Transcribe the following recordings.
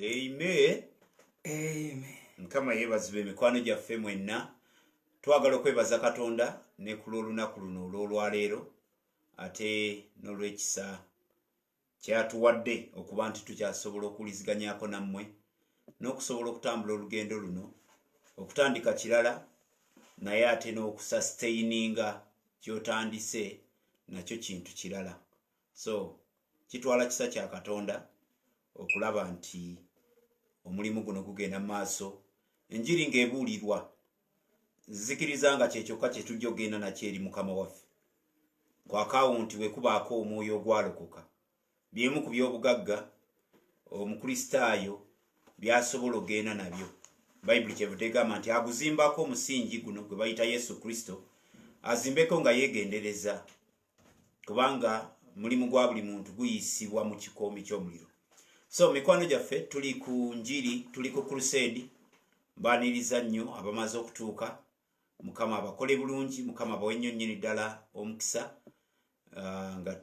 Amen. Amen. Nkama yebazibe emikwano gyaffe mwenna. Twagala okwebaza Katonda ne ku lw'olunaku luno olw'olwaleero ate n'olw'ekisa kyatuwadde okuba nti tukyasobola okuwuliziganyako nammwe n'okusobola okutambula olugendo luno okutandika kirala naye ate n'okusustaininga kyotandise nakyo kintu kirala. So kitwala kisa kya Katonda okulaba nti omulimu guno gugenda mu maaso, enjiri ng'ebuulirwa, zikiriza nga kyekyokka kye tujja okgenda nakyo eri Mukama waffe. Kwakaawo nti bwe kubaako omwoyo ogwalokoka, byemu ku by'obugagga omukristaayo byasobola okgenda nabyo. Bayibuli kyevudde egamba nti aguzimbako omusingi guno gwe bayita Yesu Kristo, azimbeko nga yeegendereza, kubanga mulimu gwa buli muntu guyisibwa mu kikoomi ky'omuliro. So mikwano gyaffe tuli ku njiri, tuli ku crusade, mbaaniriza nnyo abamaze okutuuka. Mukama abakole bulungi, Mukama abawe nnyo nnyini ddala omukisa, nga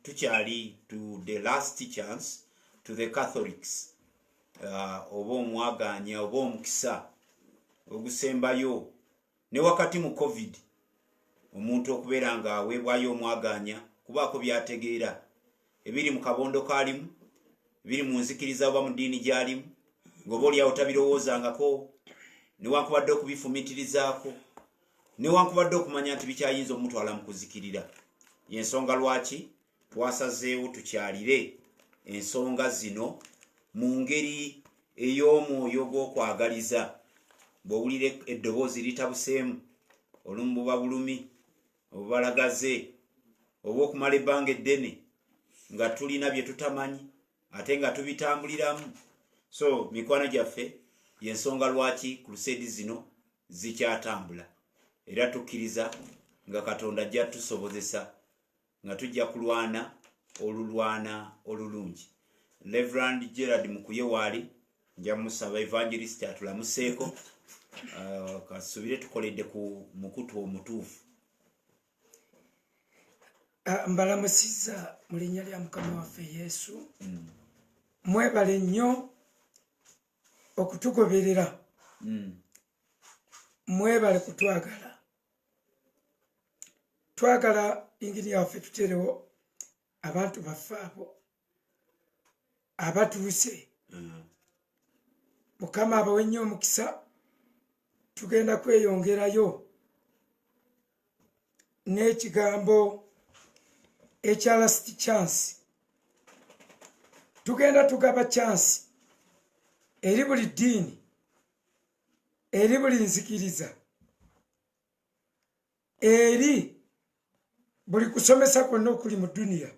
tukyali to the last chance to the Catholics, oba omwaganya oba omukisa ogusembayo ne wakati mu COVID omuntu okubeera nga aweebwayo omwaganya kubaako byategeera ebiri mu kabondo kaalimu, biri mu nzikiriza oba mu ddiini gy'alimu, ng'oba oliawo tabirowoozangako, newankubadde okubifumitirizaako, newankubadde okumanya nti bikyayinza omutwala mu kuzikirira. Y'ensonga lwaki twasazeewo tukyalire ensonga zino mu ngeri ey'omwoyo gw'okwagaliza. Bw'owulira eddoboozi litabuseemu, olumu buba bulumi, obubalagaze, oba okumala ebbanga eddene nga tulina bye tutamanyi ate nga tubitambuliramu. So mikwano gyaffe y'ensonga lwaki crusade zino zikyatambula, era tukkiriza nga Katonda ajja tusobozesa nga tujja kulwana olulungi. Reverend Gerard Mukuye waali nja musaba evangelist atulamuseeko, kasubire tukoledde ku mukutu omutuufu. Mbalamusiza mu linnya lya Mukama waffe Yesu. Mwebale nnyo okutugoberera. Mwebale kutwagala. Twagala ingini yaffe tuterewo abantu baffe abo abatuuse. Mukama abawe nnyo omukisa. Tugenda kweyongerayo n'ekigambo ekya last chance. Tugenda tugaba chance eri buli ddiini, eri buli nzikiriza, eri buli kusomesa kwonna okuli mu duniya,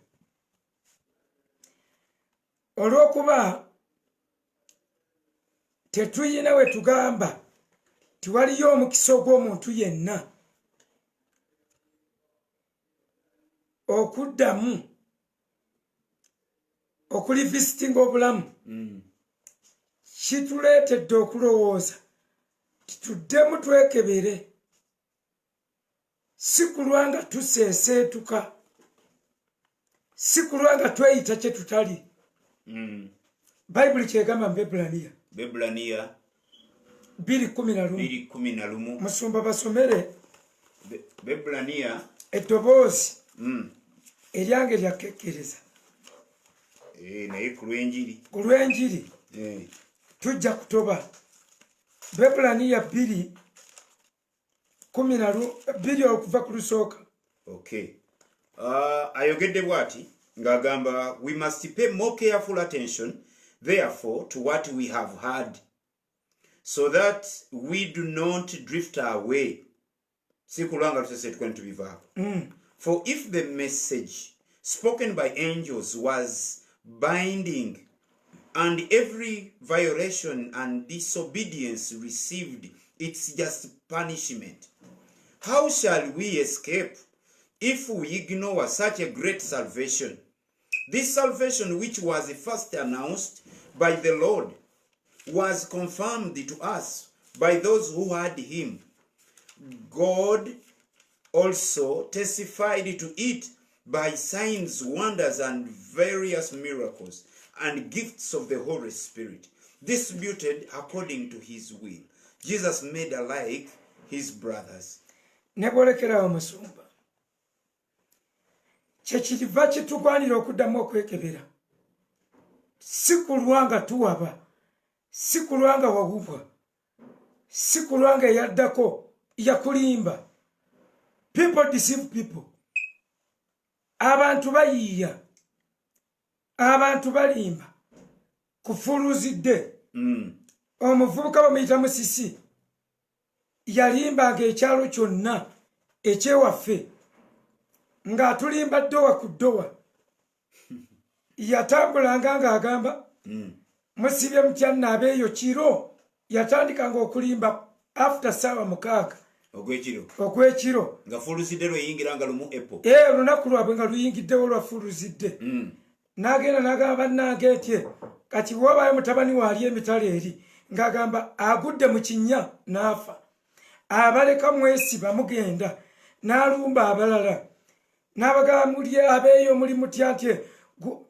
olw'okuba tetuyina we tugamba tiwaliyo omukisa ogw'omuntu yenna okuddamu okulivisitinga obulamu. Kituleetedde okulowooza tituddemu twekebere, si kulwa nga tuseeseetuka, si kulwa nga tweyita kye tutali. Bayibuli kyegamba mu Bebulaniya 2:11. Musumba basomere Bebulaniya eddoboozi eryange lyakekkereza. Naye ku lw'enjiri tujja kutoba. Bebulaniya 2:2 okuva ku lusooka. Okay. Ayogedde bw'ati ng'agamba, we must pay more careful attention therefore to what we have heard, so that we do not drift away. Si kulanga tusesetuka nitubivaako. For if the message spoken by angels was binding, and every violation and disobedience received its just punishment, how shall we escape if we ignore such a great salvation? This salvation, which was first announced by the Lord, was confirmed to us by those who heard him. God also testified to it by signs, wonders, and various miracles, and gifts of the Holy Spirit, distributed according to his will. Jesus made alike his brothers. Nebolekerawo musumba. Kyekiriva kitugwanira okuddamu okwekebera. Si kulwanga tuwaba, si kulwanga wawubwa, si kulwanga yaddako yakulimba. People deceive people. Abantu bayiiya, abantu balimba, kufuluzidde. Omuvubuka bamuyita Musisi yalimbanga ekyalo kyonna ekyewaffe ng'atulimba ddowa ku ddowa. Yatambulanga ng'agamba musibye mutyanna abeeyo kiro. Yatandikanga okulimba after ssaawa 6 ogw'ekiro nga fuluzidde lweyingiranga lumu epo. Olunaku lwabwe nga luyingiddewo lwafuluzidde. N'agenda n'agamba bannange nti kati wabaayo mutabani waali emitala eri ng'agamba agudde mu kinnya n'afa. Abaleka mwesiba mugenda n'alumba abalala. N'abagamba muli abeeyo muli mutya nti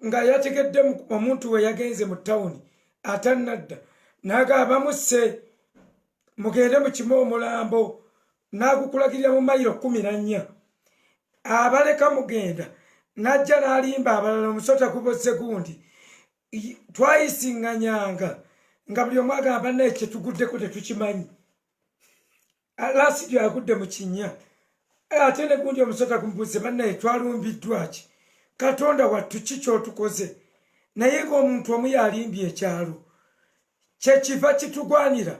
nga yategedde omuntu we yagenze mu tawuni atannadda. N'agamba musse mugende mu kima omulambo. N'agukulagirira mu mayiro 14. Abaleka mugenda n'ajja n'alimba abalala omusota gubozze gundi. Twayisiŋŋanyanga nga buli omu agamba naye kye tuguddeko tetukimanyi. Lasidi agudde mu kinnya. Ate ne gundi omusota gumubuuze bannaye twalumbiddwa ki? Katonda wattu ki ky'otukoze? Naye ng'omuntu omu yalimbye ekyalo. Kyekiva kitugwanira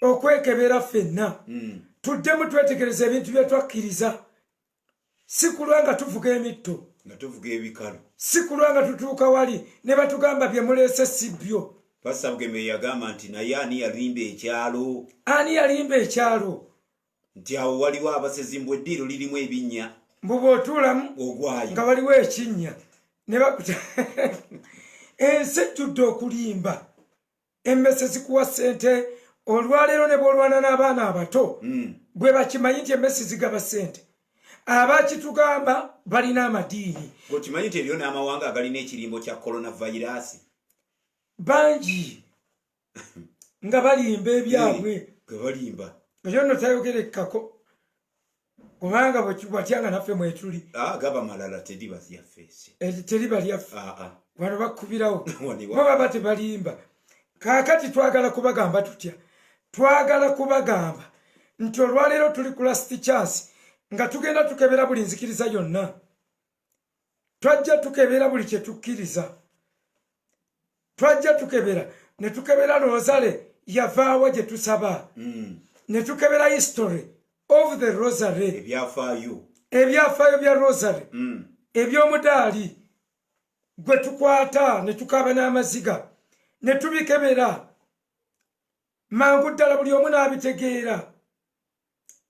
okwekebera ffenna. Tuddemu twetegereza ebintu bye twakkiriza. Si kulwa nga tuvuga emitto. Nga tuvuga ebikalu. Si kulwa nga tutuuka wali ne batugamba bye muleese si byo. Pastor Bugembe yagamba nti naye ani yalimba ekyalo? Ani yalimba ekyalo? Nti awo waliwo abasezimbu eddiiro lirimu ebinnya. Mbuba otuulamu ogwayo nga waliwo ekinnya. Ne bakuta ensi ejjudde okulimba. Emmese zikuwa ssente. Olwaleero ne bw'olwana n'abaana abato bwe bakimanyi nti emmese zigaba ssente. Abakitugamba balina amadiini. Okimanyi nti eriyo n'amawanga agalina ekirimbo kya coronavirus bangi nga balimba ebyabwe. Ge balimba. Eyo nno tayogerekako kubanga bwatyanga naffe mwetuli. Gaba malala teriba lyaffe. Teriba lyaffe. Wano bakubirawo. Bo baba tebalimba. Kaakati twagala kubagamba tutya? Twagala kubagamba nti olwaleero tuli ku last chance nga tugenda tukebera buli nzikiriza yonna. Twajja tukebera buli kye tukkiriza. Twajja tukebera ne tukebera Rosary yavaawa gye tusaba. Ne tukebera history of the Rosary. Ebyafaayo bya Rosary. Eby'omudaali gwe tukwata ne tukaaba n'amaziga. Ne tubikebera. Mangu ddala buli omu n'abitegeera.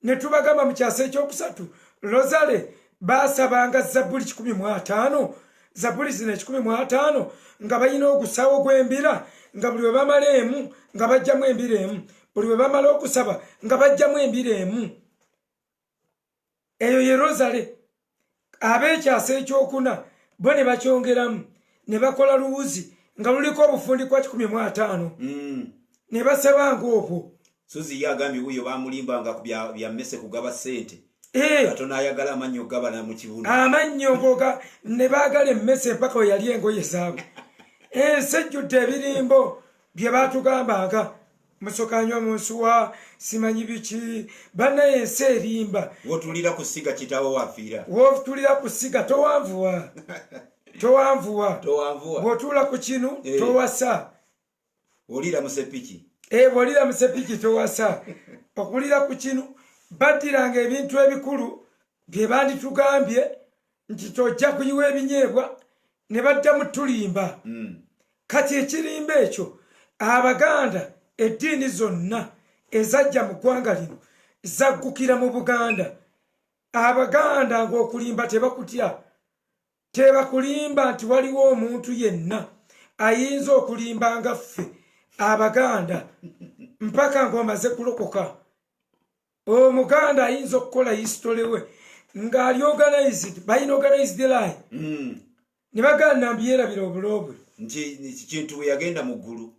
Ne tubagamba mu kyasa ekyokusatu Rosary baasabanga Zabbuli 15. Zabbuli zino 15 nga balina ogusawo gw'embira nga buli we bamala emu nga bajjamu embira emu. Buli we bamala okusaba nga bajjamu embira emu. Eyo ye Rosary. Ab'ekyasa ekyokuna bo ne bakyongeramu ne bakola luwuzi nga luliko obufundi kwa 15. Ne basabanga obwo. Suzi yagambye wuyo bamulimbanga ku bya mmese kugaba ssente. Katonda ayagala amannyo gabana mu kibuno. Amannyo goga ne baagala emmese mpaka we yali engoye zaabwe. Ensejjudde ebirimbo bye baatugambanga. Musokanywa mu nsuwa simanyi biki. Bannaye ensi erimba. Wotulira ku ssiga kitawo wafiira. Wotulira ku ssiga towanvuwa. Towanvuwa. Bw'otuula ku kinu towasa. Olira musepiki. Bw'olira musepiki towasa. Okulira ku kinu baddiranga ebintu ebikulu bye banditugambye nti tojja kuyiwa ebinyeebwa ne badda mu tulimba. Kati ekirimba ekyo Abaganda eddiini zonna ezajja mu ggwanga lino zaggukira mu Buganda. Abaganda ng'okulimba tebakutya. Tebakulimba nti waliwo omuntu yenna ayinza okulimba nga ffe Abaganda mpaka ng'omaze kulokoka. Omuganda ayinza okukola history we ng'ali organized, bayina organized line. Ne baganda mbyerabira obulobwe. nti kintu we yagenda mu ggulu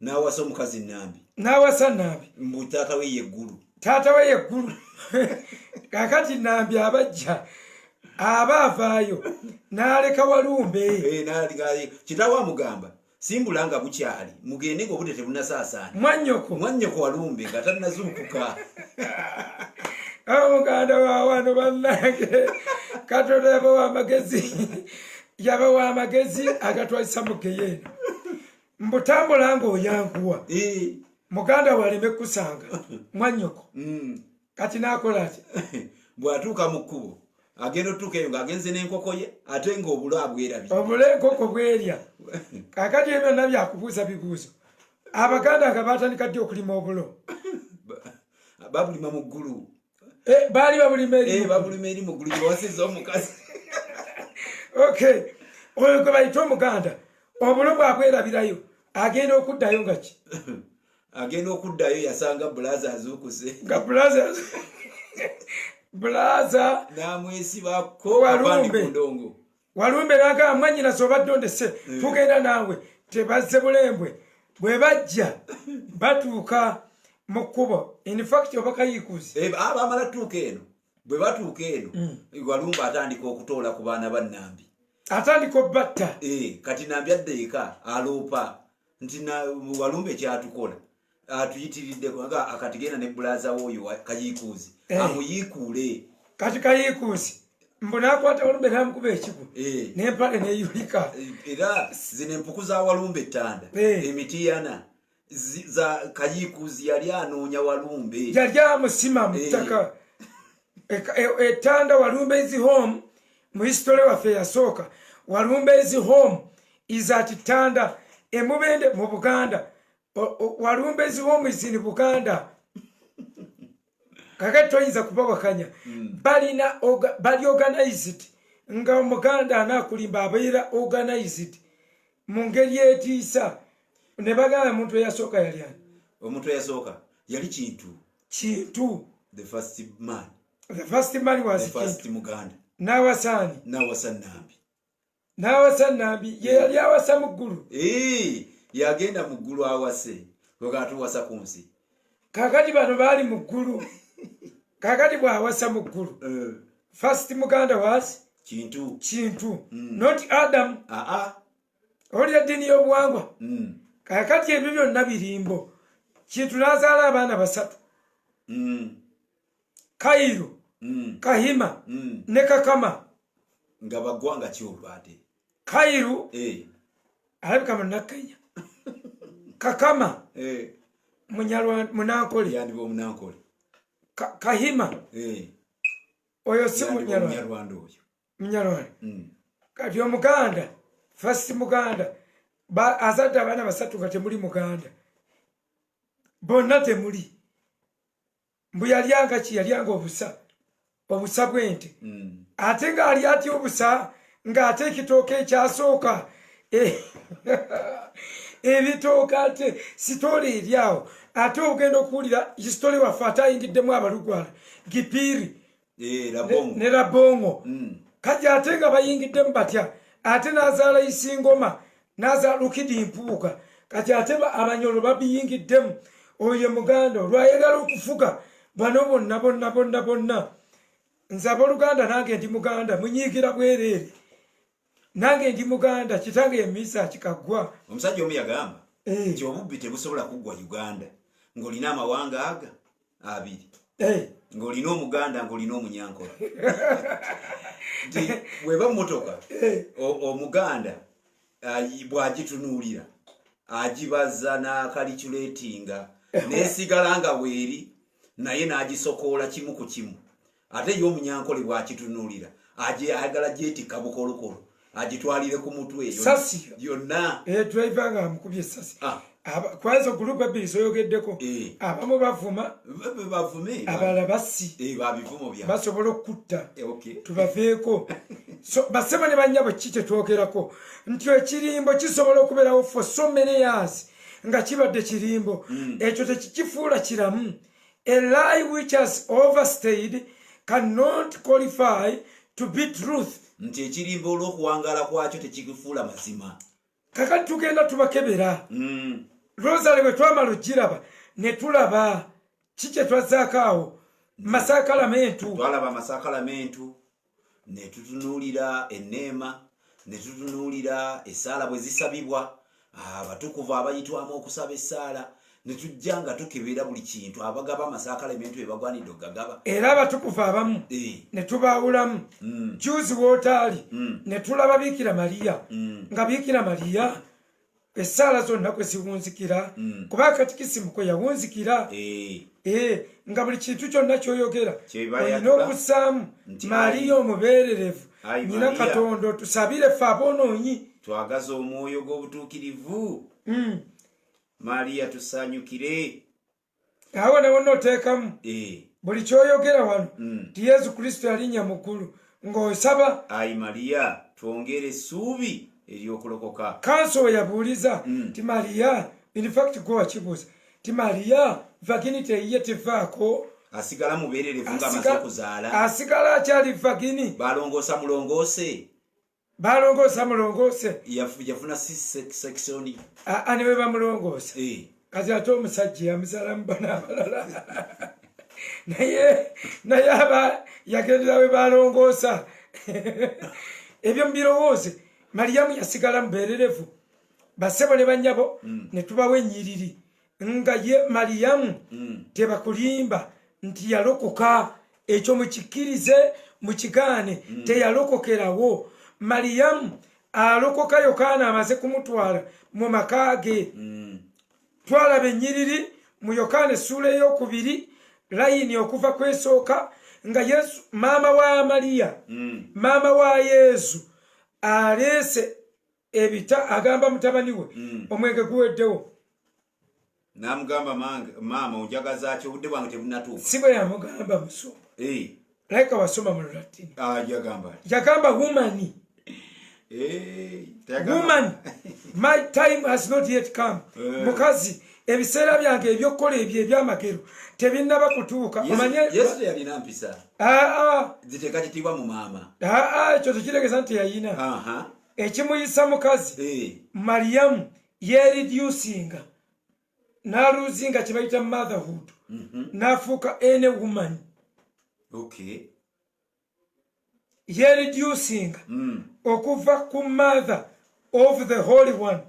n'awasa omukazi Nambi n'awasa Nambi mbu taata we yeggulu taata we yeggulu kakati Nambi abajja abaavaayo n'aleka Walumbe kitaawe amugamba simbulanga bukyali mugende ng'obudde tebunasaasaana mwannyoko Walumbe nga tannazuukuka muganda wa wano bannange Katonda yabawa amagezi agatwalisa mu Geyeena mbutambula ng'oyanguwa muganda waleme kusanga mwannyoko kati n'akola ati bw'atuuka mu kkubo agenda otuuka eyo ng'agenze n'enkoko ye ate ng'obulo abwerabye obule enkoko bwerya kakati ebyo byonna byakubuuza bibuuzo abaganda nga batandika ddi okulima obulo babulima mu ggulu baali babulima eri mu ggulu gyewasiza omukazi okay oyo gwe bayita omuganda obulo bwabwerabirayo agenda okuddayo nga ki agenda okuddayo yasanga bulaza azuukuse nga bulaza namwesibako Walumbe ndongo Walumbe naga mwanyina sobadde ondese tugenda nawe tebazze bulembwe bwe bajja batuuka mu kkubo in fact obakayikuzi abamala tuuka eno bwe batuuka eno Walumbe atandika okutoola ku baana ba Nambi atandika obbatta kati Nambi adda eka aloopa nti Walumbe kyatukola atuyitiriddeko nga akatigenda ne bulaza woyo kayikuzi amuyiikuule kati kayikuzi mbu n'akwata Walumbe n'amukuba ekigo n'empale n'eyulika era zino empuku za Walumbe ttanda emitiyana za kayikuzi yali anoonya Walumbe yali amusima mu ttaka ettanda Walumbe is home mu history waffe yasooka Walumbe is home is at Tanda emubende mu Buganda Walumbe is home is in Buganda kakati toyinza kubawakanya bali organized nga omuganda anakulimba abeera organized mu ngeri etiisa ne bagamba omuntu eyasooka yali ani omuntu eyasooka yali kintu the first man was the first muganda n'awasa Nambi ye yali awasa mu ggulu yagenda mu ggulu awase wekatuwasa ku nsi kakati bano baali mu ggulu kakati bw'awasa mu ggulu first muganda was kintu not Adam oli eddiini y'obuwangwa kakati ebyo byonna birimbo kintu n'azaala abaana 3 Kairo Kahima ne Kakama nga bagwanga ki olwate Kairo alabika Munnakenya Kakama Munyankole yandiba Omunankole Kahima oyo si Munyarwanda oyo Munyarwanda kati omuganda first muganda azadde abaana 3 nga temuli muganda bonna temuli mbu yalyanga ki yalyanga obusa bw'ente ate ng'ali atya obusa ng'ate ekitooka ekyasooka ebitooka ate sitole eryawo ate ogenda okuwulira isitole waffe ate ayingiddemu abalugwala Gipiiri ne Rabongo kati ate nga bayingiddemu batya ate n'azaala Isingoma n'azaala Lukidi Mpuuga kati ate Abanyolo babiyingiddemu oyo muganda olwayagala okufuga bano bonna nze abooluganda nange ndi muganda munyiigira bwereere nange ndi muganda kitange yemiisa kikaggwa omusajja omu yagamba nti obubbi tebusobola kuggwa Uganda ng'olina amawanga aga 2 ng'olina omuganda ng'olina omunyankole nti bweba mmotoka omuganda bw'agitunuulira agibaza n'akalikyuleetinga neesigala nga bweri naye n'agisokoola kimu ku kimu ate y'omunyankole bw'akitunuulira ayagala gyetikka bukolokolo agitwalire ku mutwe yonna driver nga amukubye essasi kwanza group abiri soyogeddeko abamu bavume abalala basi babivumo bya basobola okutta tubaveeko so basema ne bannyabo ki kyetwogerako nti ekirimbo kisobola okubeerawo for so many years nga kibadde kirimbo ekyo tekikifuula kiramu a lie which has overstayed cannot qualify to be truth nti ekirimbo olw'okuwangaala kwakyo tekikifuula mazima kakati tugenda tubakebera Rosary bwe twamala ogiraba ne tulaba kike twazaakaawo masakalamentu twalaba masakalamentu ne tutunuulira enneema ne tutunuulira essaala bwe zisabibwa abatukuvu abayitwamu okusaba essaala ne tujja nga tukebera buli kintu abagaba amasakalamentu bye bagwanidde okugagaba era abatukuvu abamu ne tubaawulamu juzi wootaali ne tulaba Biikira Mariya nga Biikira Mariya essaala zonna kwe ziwunzikira kuba katikisimu kwe yawunzikira nga buli kintu kyonna kyoyogera olina okussaamu Mariya omubeererevu nyina Katonda otusabire ffe aboonoonyi twagaza omwoyo gw'obutuukirivu Mariya tusanyukire awo nawo nooteekamu buli kyoyogera wano ti Yesu Kristo yalinnya mu ggulu ng'osaba ayi Mariya twongere essuubi eryokulokoka kanso we yabuuliza ti Mariya in fact gwe wakibuuza ti Mariya vagini ye tevaako asigala mubeererevu ng'amaze okuzaala asigala akyali vagini balongoosa mulongoose yafuna section ne bwe bamulongoosa kati ate omusajja yamuzaalamu bana abalala naye aba yagendera we balongoosa ebyo mubirowooze Mariyamu yasigala mubeererevu basebo ne bannyabo ne tubawa ennyiriri nga ye Mariyamu tebakulimba nti yalokoka ekyo mukikkirize mukigaane teyalokokerawo Mariyamu alokoka Yokaana amaze kumutwala mu maka ge twalaba ennyiriri mu Yokaana essuula ey'okubiri layini okuva kwesooka nga Yesu maama wa Mariya maama wa Yesu aleese ebita agamba mutabani we omwenge guweddewo namugamba maama onjagaza ki obudde bwange tebunatuuka si bwe yamugamba musumba layika wasoma mu Lulatini yagamba woman my time has not yet come mukazi ebiseera byange ebyokukola ebyo ebyamagero tebinnaba kutuuka Yesu yalina mpisa ziteeka kitiibwa mu maama ekyo tekitegeeza nti yayina ekimuyisa mukazi Mariyamu yereducinga n'aluzinga kye bayita motherhood n'afuuka any woman yereducinga okuva ku mother of the holy one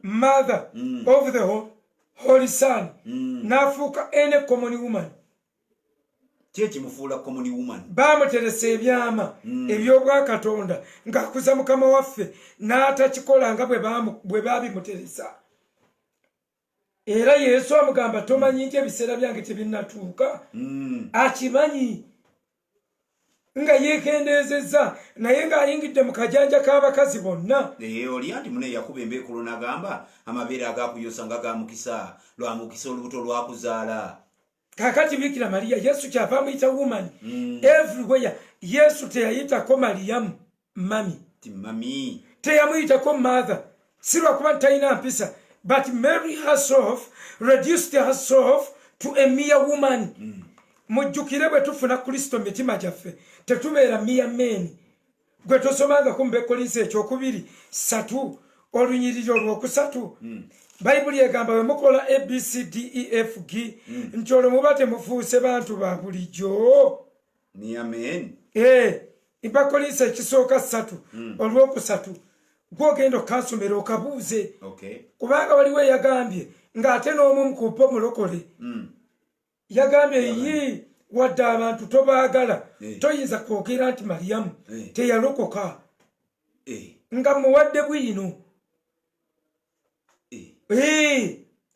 mother of the holy son n'afuuka any common woman kyekimufuula common woman baamuteresa ebyama ebyobwakatonda ng'akuza mukama waffe n'atakikola nga bwe baabimuteresa era Yesu amugamba tomanyi nti ebiseera byange tebinnatuuka akimanyi nga yeekendeezezza naye ng'ayingidde mu kajanja k'abakazi bonna olya nti mune yakuba embeekulo n'agamba amabeere agakuyosa nga gamukisa lwamukisa olubuto lwakuzaala kakati Biikira Mariya Yesu kyava amuyita woman everywhere Yesu teyayitako Mariyamu mami teyamuyitako mother si lwakuba talina mpisa but Mary herself reduced herself to a mere woman mujjukire bwe tufuna Kristo mitima gyaffe tetubeera mere men gwe tosomangako mu Bekolinsi ekyokubiri 3 olunyiriri olwokusatu Bayibuli egamba bwe mukola ABCDEFG nti olwo muba temufuuse bantu ba bulijjo Bekolinsi ekisooka 3 olwokusatu gwogenda okansomera okabuuze kubanga waliwo eyagambye ng'ate n'omu mukupa omulokole yagambye wadde abantu tobaagala toyinza kwogera nti Mariyamu teyalokoka nga muwadde bwino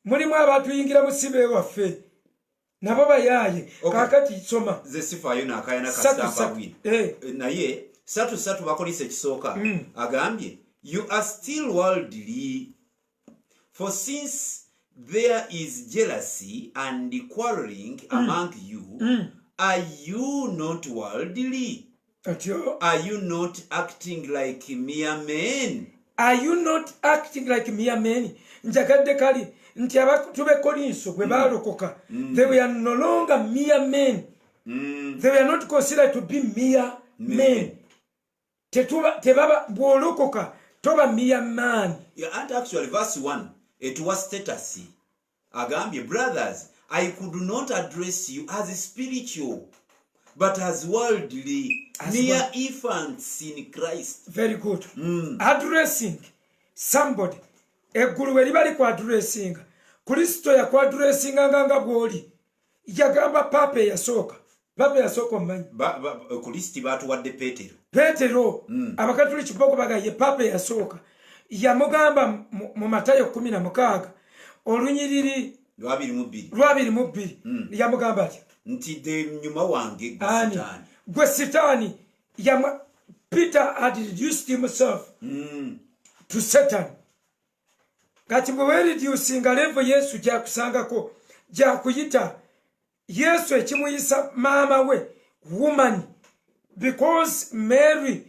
mulimu abantu yingira musibe waffe nabo bayaaye kakati soma zesifaayo n'akayana kasamba bwino naye 3 Bakolinsi ekisooka agambye you are still worldly for since there is jealousy and quarreling among you are you not worldly are you not acting like mere men njagadde kali nti abantu b'Ekolinso bwe baalokoka they were no longer mere men they were not considered to be mere men tebaba bw'olokoka toba mere man. And actually verse 1 it was status agambye brothers I could not address you as spiritual but as worldly, mere infants in Christ. Very good. Addressing somebody. Eggulu we libali ku addressing. Kristo ya ku addressing nganga bwoli. Yagamba pape yasooka. Pape yasooka omanyi. Kristo batuwadde Petero. Petero. Abakatoliki boko bagaye pape yasooka. Yamugamba mu Matayo 16 olunyiriri 22. Yamugamba ati nti de nyuma wange gwe Sitani. Peter had reduced himself to Satan. Kati bwe reducinga level Yesu jakusangako jakuyita Yesu ekimuyisa mama we woman, because Mary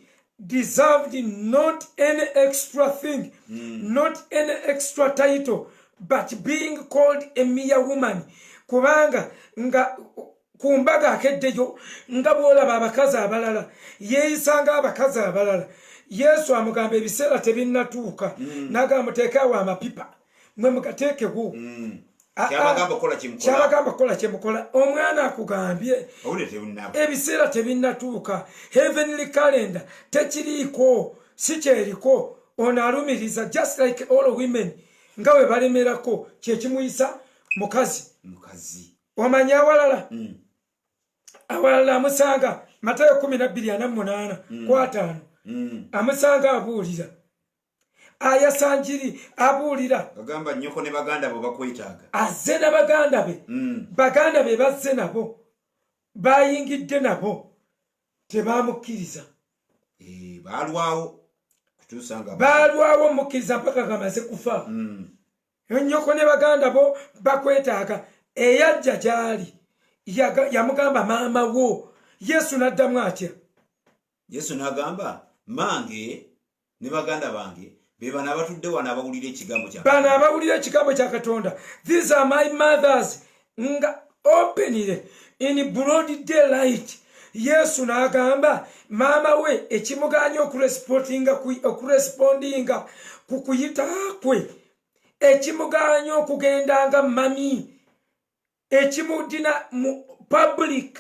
deserved not any extra thing, not any extra title, but being called a mere woman. Kubanga nga kumbaga akeddeyo nga bwolaba abakazi abalala yeeyisanga abakazi abalala. Yesu amugamba ebiseera tebinnatuuka n'agamba muteekaawo amapipa mwe mugateekewo. Kyabagamba kola kyemukola. Omwana akugambye ebiseera tebinnatuuka, heavenly calendar tekiriiko, si kyeriko. Ono alumiriza just like all women nga we balemerako kyekimuyisa mukazi. Omanya awalala awalala amusanga Matayo 12:48 amusanga abuulira ayasanjiri abuulira agamba nnyoko ne baganda bo bakwetaaga azze na baganda be baganda be bazze nabo bayingidde nabo tebamukkiriza balwawo mukkiriza mpaka gamaze kufa. Nnyoko ne baganda bo bakwetaaga. Eyajja gyali yamugamba maama wo. Yesu n'addamu atya? Yesu n'agamba mange ne baganda bange be bano abatudde wano abawulira ekigambo kya bano abawulira ekigambo kya Katonda. These are my mothers. Nga openire in broad daylight. Yesu n'agamba maama we ekimuganya okurespondinga ku kuyita kwe, ekimuganya okugendanga mami, ekimudina mu public.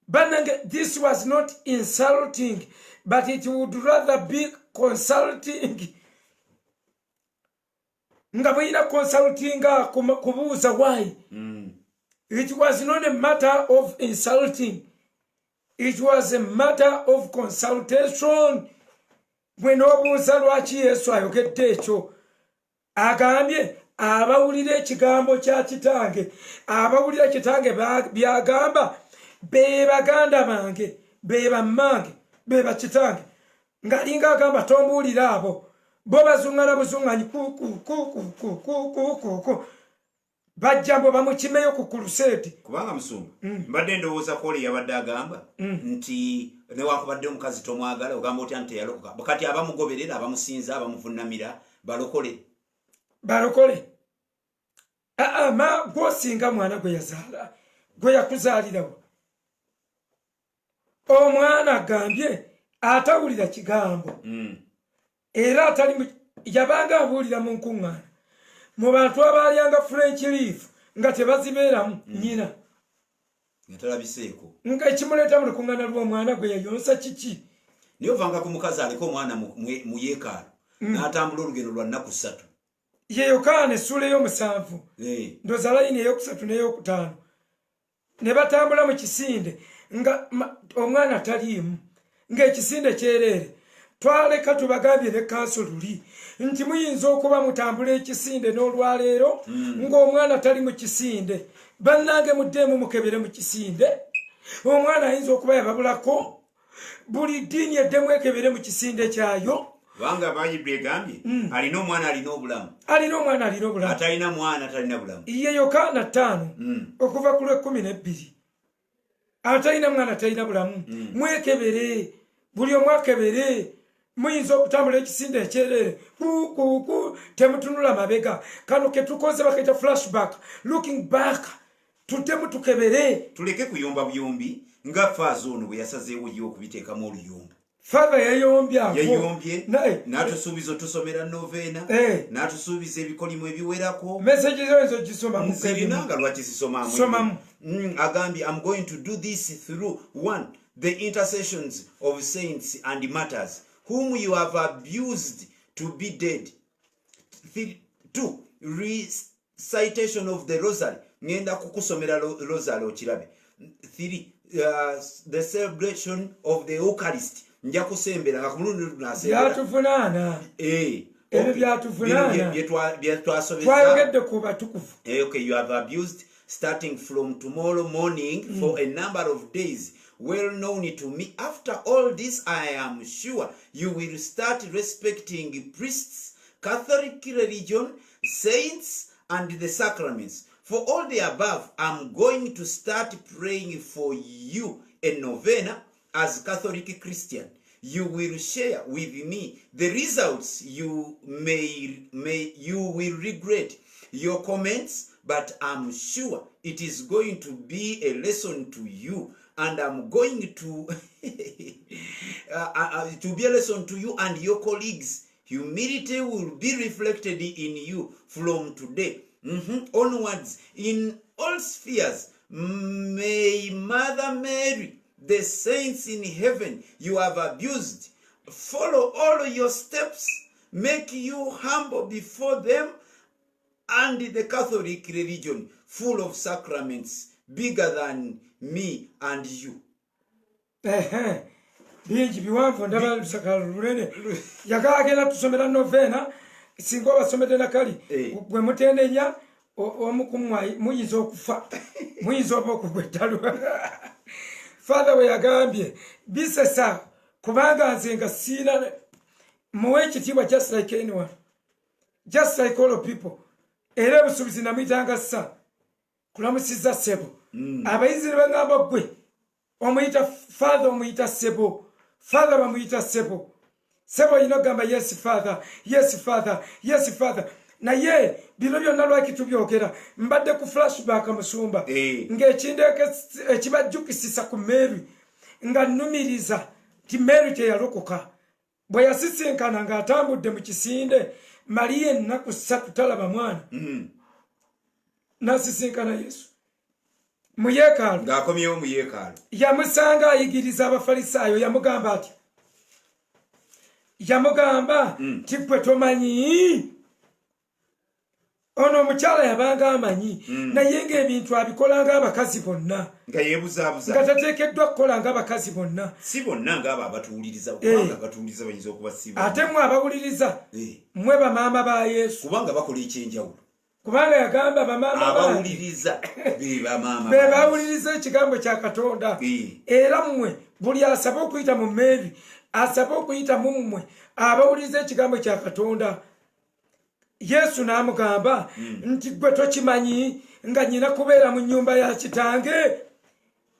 Banange, this was not insulting, but it would rather be consulting. Nga bwina consulting kubuuza why. It was not a matter of insulting. It was a matter of consultation. When obuuza lwaki Yesu ayogedde ekyo, agambye abawulira ekigambo kya kitange, abawulira kitange byagamba be baganda bange, be bammange, be bakitange. Ngalinga agamba tombuulira abo bo bazungana buzunganyi kuku bajjambo bamukimeyo ku crusade. Kubanga musumba mbadde ndowooza ko oli yabadde agamba nti newakubadde omukazi tomwagala ogamba otya nti yalokoka. Kati abamugoberera abamusinza abamuvunnamira balokole. Ma gwosinga mwana gwe yazaala gwe yakuzaalirawo. Omwana agambye atawulira kigambo era atali yabanga abuulira mu nkuŋŋaana mu bantu abaalyanga French leaf nga tebazibeeramu nnyina yatalabiseeko nga ekimuleeta mu lukuŋŋaana lw'omwana gwe yayonsa kiki. Niyo ovanga ku mukazi aliko omwana mu yeekaalu n'atambula olugendo lwa nnaku 3. Ye Yokaana essula ey'omusanvu ndooza layini ey'okusatu n'ey'okutaano ne batambula mu kisinde nga omwana taliimu ng'ekisinde kyereere. Twaleka tubagambye ne kanso luli nti muyinza okuba mutambula ekisinde n'olwaleero ng'omwana tali mu kisinde. Bannange muddeemu mukebere mu kisinde. Omwana ayinza okuba yababulako. Buli ddiini eddemu ekebere mu kisinde kyayo. Wanga Bayibuli egambye alina omwana alina obulamu. Atalina mwana talina bulamu. Ye Yokaana 5 okuva ku 12. Atalina mwana talina bulamu. Mwekebere, buli omu akebere. Muyinza okutambula ekisinde ekyereere temutunula mabega. Kano ke tukoze bakayita flashback, looking back. Tutemu tukebere. Tuleke kuyomba buyombi nga faazo ono bwe yasazeewo yo okubiteekamu oluyombo. Father yayombye n'atusuubiza otusomera novena n'atusuubiza ebikolimu ebiwerako message zo gisoma zirina nga lwaki zisomamu agambye I'm going to do this through 1 the intercessions of saints and martyrs whom you have abused to be dead. 2 recitation of the rosary ngenda kukusomera rosary okirabe. 3 the celebration of the Eucharist nja kusembera nga kumulundi tunasembera byatuvunaana ebyo byatuvunaana twayogedde ku batukuvu. Okay, you have abused starting from tomorrow morning for a number of days well known to me. After all this, I am sure you will start respecting priests, Catholic religion, saints, and the sacraments. For all the above, I'm going to start praying for you a novena as Catholic Christian. You will share with me the results. You will regret your comments, but I'm sure it is going to be a lesson to you, and I'm going to to be a lesson to you and your colleagues. Humility will be reflected in you from today onwards in all spheres. May Mother Mary, the saints in heaven you have abused, follow all your steps, make you humble before them, and the Catholic religion full of sacraments, bigger than me and you. Bingi biwanvu ndaba lusaka lunene yakagenda tusomera novena singa basomera nakali bwe mutendenya omukumwa muyinza okufa muyinza okugwetalu. Father we yagambye bisesa kubanga nzenga sina muwe ekitiibwa just like anyone, just like all of people. Era busubizi namitanga sa kulamusiza sebo abayizi bangamba gwe omuyita Father omuyita sebo, Father bamuyita sebo, sebo inogamba yes Father, yes Father, yes Father. Na ye bino byonna lwaki tubyogera mbadde ku flashback musumba ng'ekindeke ekibajjukisisa ku Mary nga nnumiriza ti Mary teyalokoka bwe yasisinkana ng'atambudde mu kisinde Mariya ennaku 3 talaba mwana n'asisinkana Yesu mu yeekaalu ng'akomyewo mu yeekaalu yamusanga ayigiriza abafalisaayo yamugamba ati ti gwe tomanyi ono omukyala yabanga amanyi naye ng'ebintu abikolanga abakazi bonna nga yeebuzaabuza nga tateekeddwa kukola ng'abakazi bonna si bonna ng'abo abatuwuliriza kubanga abatuwuliriza bayinza okuba si ate mmwe abawuliriza mmwe bamaama ba Yesu kubanga bakola ekyenjawulo kubanga yagamba bamaama abawuliriza be bamaama be bawuliriza ekigambo kya Katonda era mmwe buli asaba okuyita mu Mary asaba okuyita mu mmwe abawuliriza ekigambo kya Katonda. Yesu n'amugamba nti gwe tokimanyi nga nyina kubeera mu nnyumba ya kitange.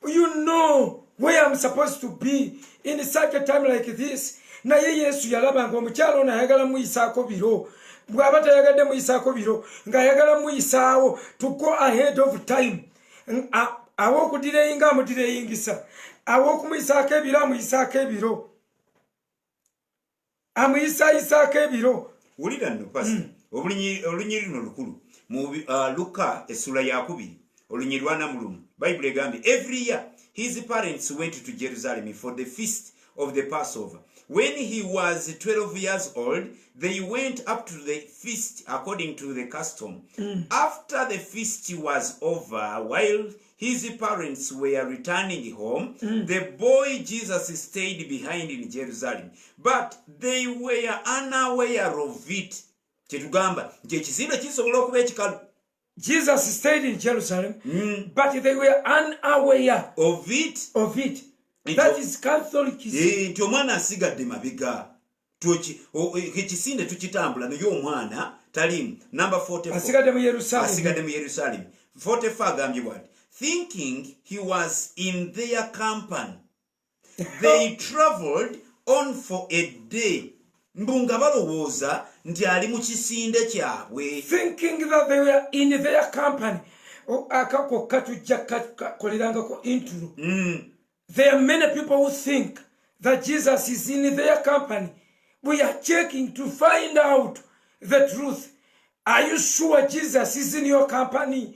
You know where I'm supposed to be in such a time like this. Naye Yesu yalaba ng'omukyalo ono ayagala muyisaako biro, bw'aba tayagadde muyisaako biro ng'ayagala muyisaawo to go ahead of time. Aw'okudireyinga amudireyingisa, aw'okumuyisaako ebiro amuyisaako ebiro, amuyisaayisaako ebiro. Wulira nno pasi olunyiri luno lukulu mu Luka essula ya 2 olunyiri lwa Namulumu Bible egambye every year his parents went to Jerusalem for the feast of the Passover. When he was 12 years old, they went up to the feast according to the custom. After the feast was over, while his parents were returning home, the boy Jesus stayed behind in Jerusalem, but they were unaware of it. Chetugamba ekizimbe kisobola okuba ekikalu. Jesus stayed in Jerusalem, but they were unaware of it. That is Catholicism. Nti omwana asigadde mabega ekisinde tukitambula naye omwana talimu. Number 44 asigadde mu Yerusalem. 44 agambye bwati thinking he was in their company they traveled on for a day. Mbunga balowooza nti ali mu kisinde kyabwe. Thinking that they were in their company. Akako katujja kolerangako intro. There are many people who think that Jesus is in their company, we are checking to find out the truth. Are you sure Jesus is in your company?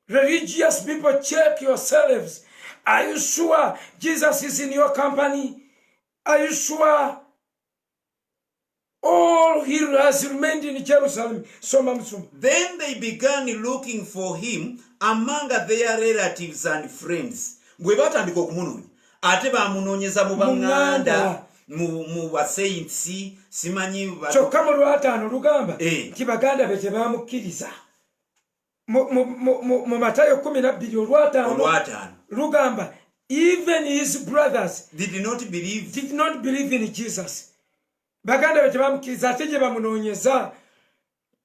Religious people, check yourselves. Are you sure Jesus is in your company? Are you sure? All he has remained in Jerusalem. Then they began looking for him among their relatives and friends. Bwe batandika okumunonya ate bamunonyeza mu banganda mu basaints simanyi kyokka mu Lwataano lugamba nti baganda be tebamukkiriza. Mu Matayo 12 Olwataano lugamba even his brothers did not believe in Jesus. Baganda be tebamukkiriza ate gye bamunonyeza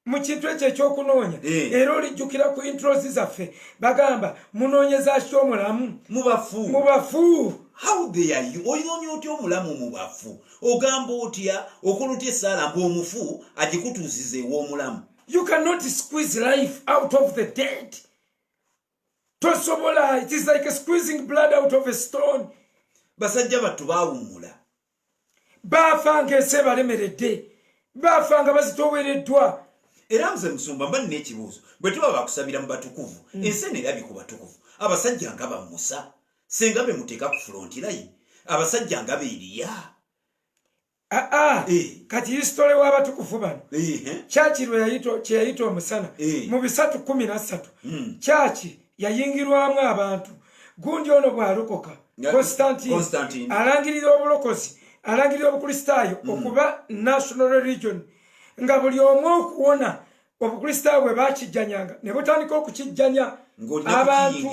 mu kintu ekyo ekyokunoonya era olijjukira ku intros zaffe bagamba munonyeza ki omulamu mu bafu. How they are you? Oyinoonya otya omulamu mu bafu? Ogamba otya okola otya essaala mbu omufu agikutuusiza ew'omulamu? You cannot squeeze life out of the dead. Tosobola. It is like squeezing blood out of a stone. Basajja battu baawummula. Baafa ng'ensi balemeredde. Baafa nga bazitoowereddwa. Era nze Musumba mba nina ekibuuzo. Bwe tuba bakusabira mu batukuvu, ensi eno erabye ku batukuvu. Abasajja nga ba Musa, senga be muteeka ku frontline. Abasajja nga Eriya. Kati history w'abatukuvu bano. Chachi kye yayita omusana. Mu 3:13. Chachi yayingirwamu abantu. Gundi ono bw'alokoka. Constantine. Alangirira obulokozi. Alangirira obukristaayo okuba national religion. Nga buli omu okuwona obukristaayo bwe bakijjanyanga ne butandika okukijjanya abantu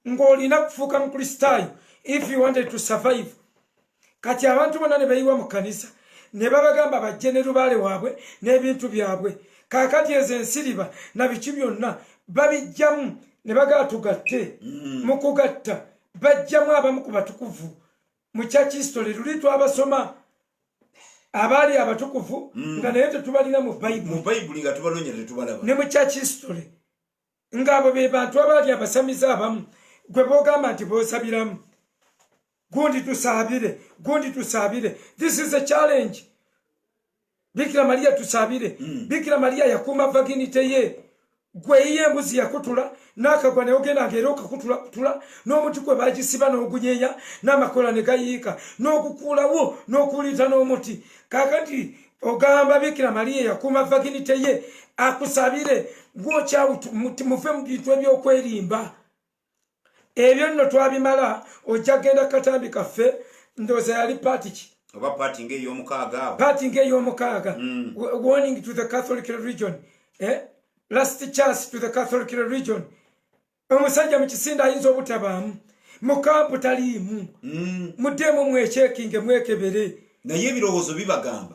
ng'olina kufuuka mukristaayo if you wanted to survive. Kati abantu bonna ne bayiwa mu kanisa ne babagamba bajje ne lubaale waabwe n'ebintu byabwe. Kaakati ezo ensiriba na biki byonna babijjamu ne bagala tugatte. Mu kugatta bajjamu abamu ku batukuvu mu church history luli twabasoma abaali abatukuvu nga naye tetubalina mu Bayibuli nga tubalonye tetubalaba ne mu church history ng'abo be bantu abaali abasamiza abamu gwe boogamba nti boosabiramu. Gundi tusaabire. This is a challenge. Bikira Maria tusaabire. Bikira Maria yakuuma virginity ye. Gwe iye embuzi yakutula n'akagwa ne ogenda ng'era okakutula n'omuti gwe baagisiba n'ogunyeenya n'amakola ne gayiika n'ogukuulawo n'okuliita n'omuti. Kaakati ogamba Bikira Maria yakuuma virginity ye akusabire gw'okyawo muve mu bintu eby'okwerimba. Ebyo nno twabimala ojja genda katambi kaffe ndowooza yali paati ki? Oba paati ng'ey'omukaaga. Paati ng'ey'omukaaga. Warning to the Catholic religion. Last chance to the Catholic religion. Omusajja mu kisinde ayinza obutabaamu. Mu kampu taliimu. Muddemu mwekyekinge mwekebere. Naye ebirowoozo bibagamba.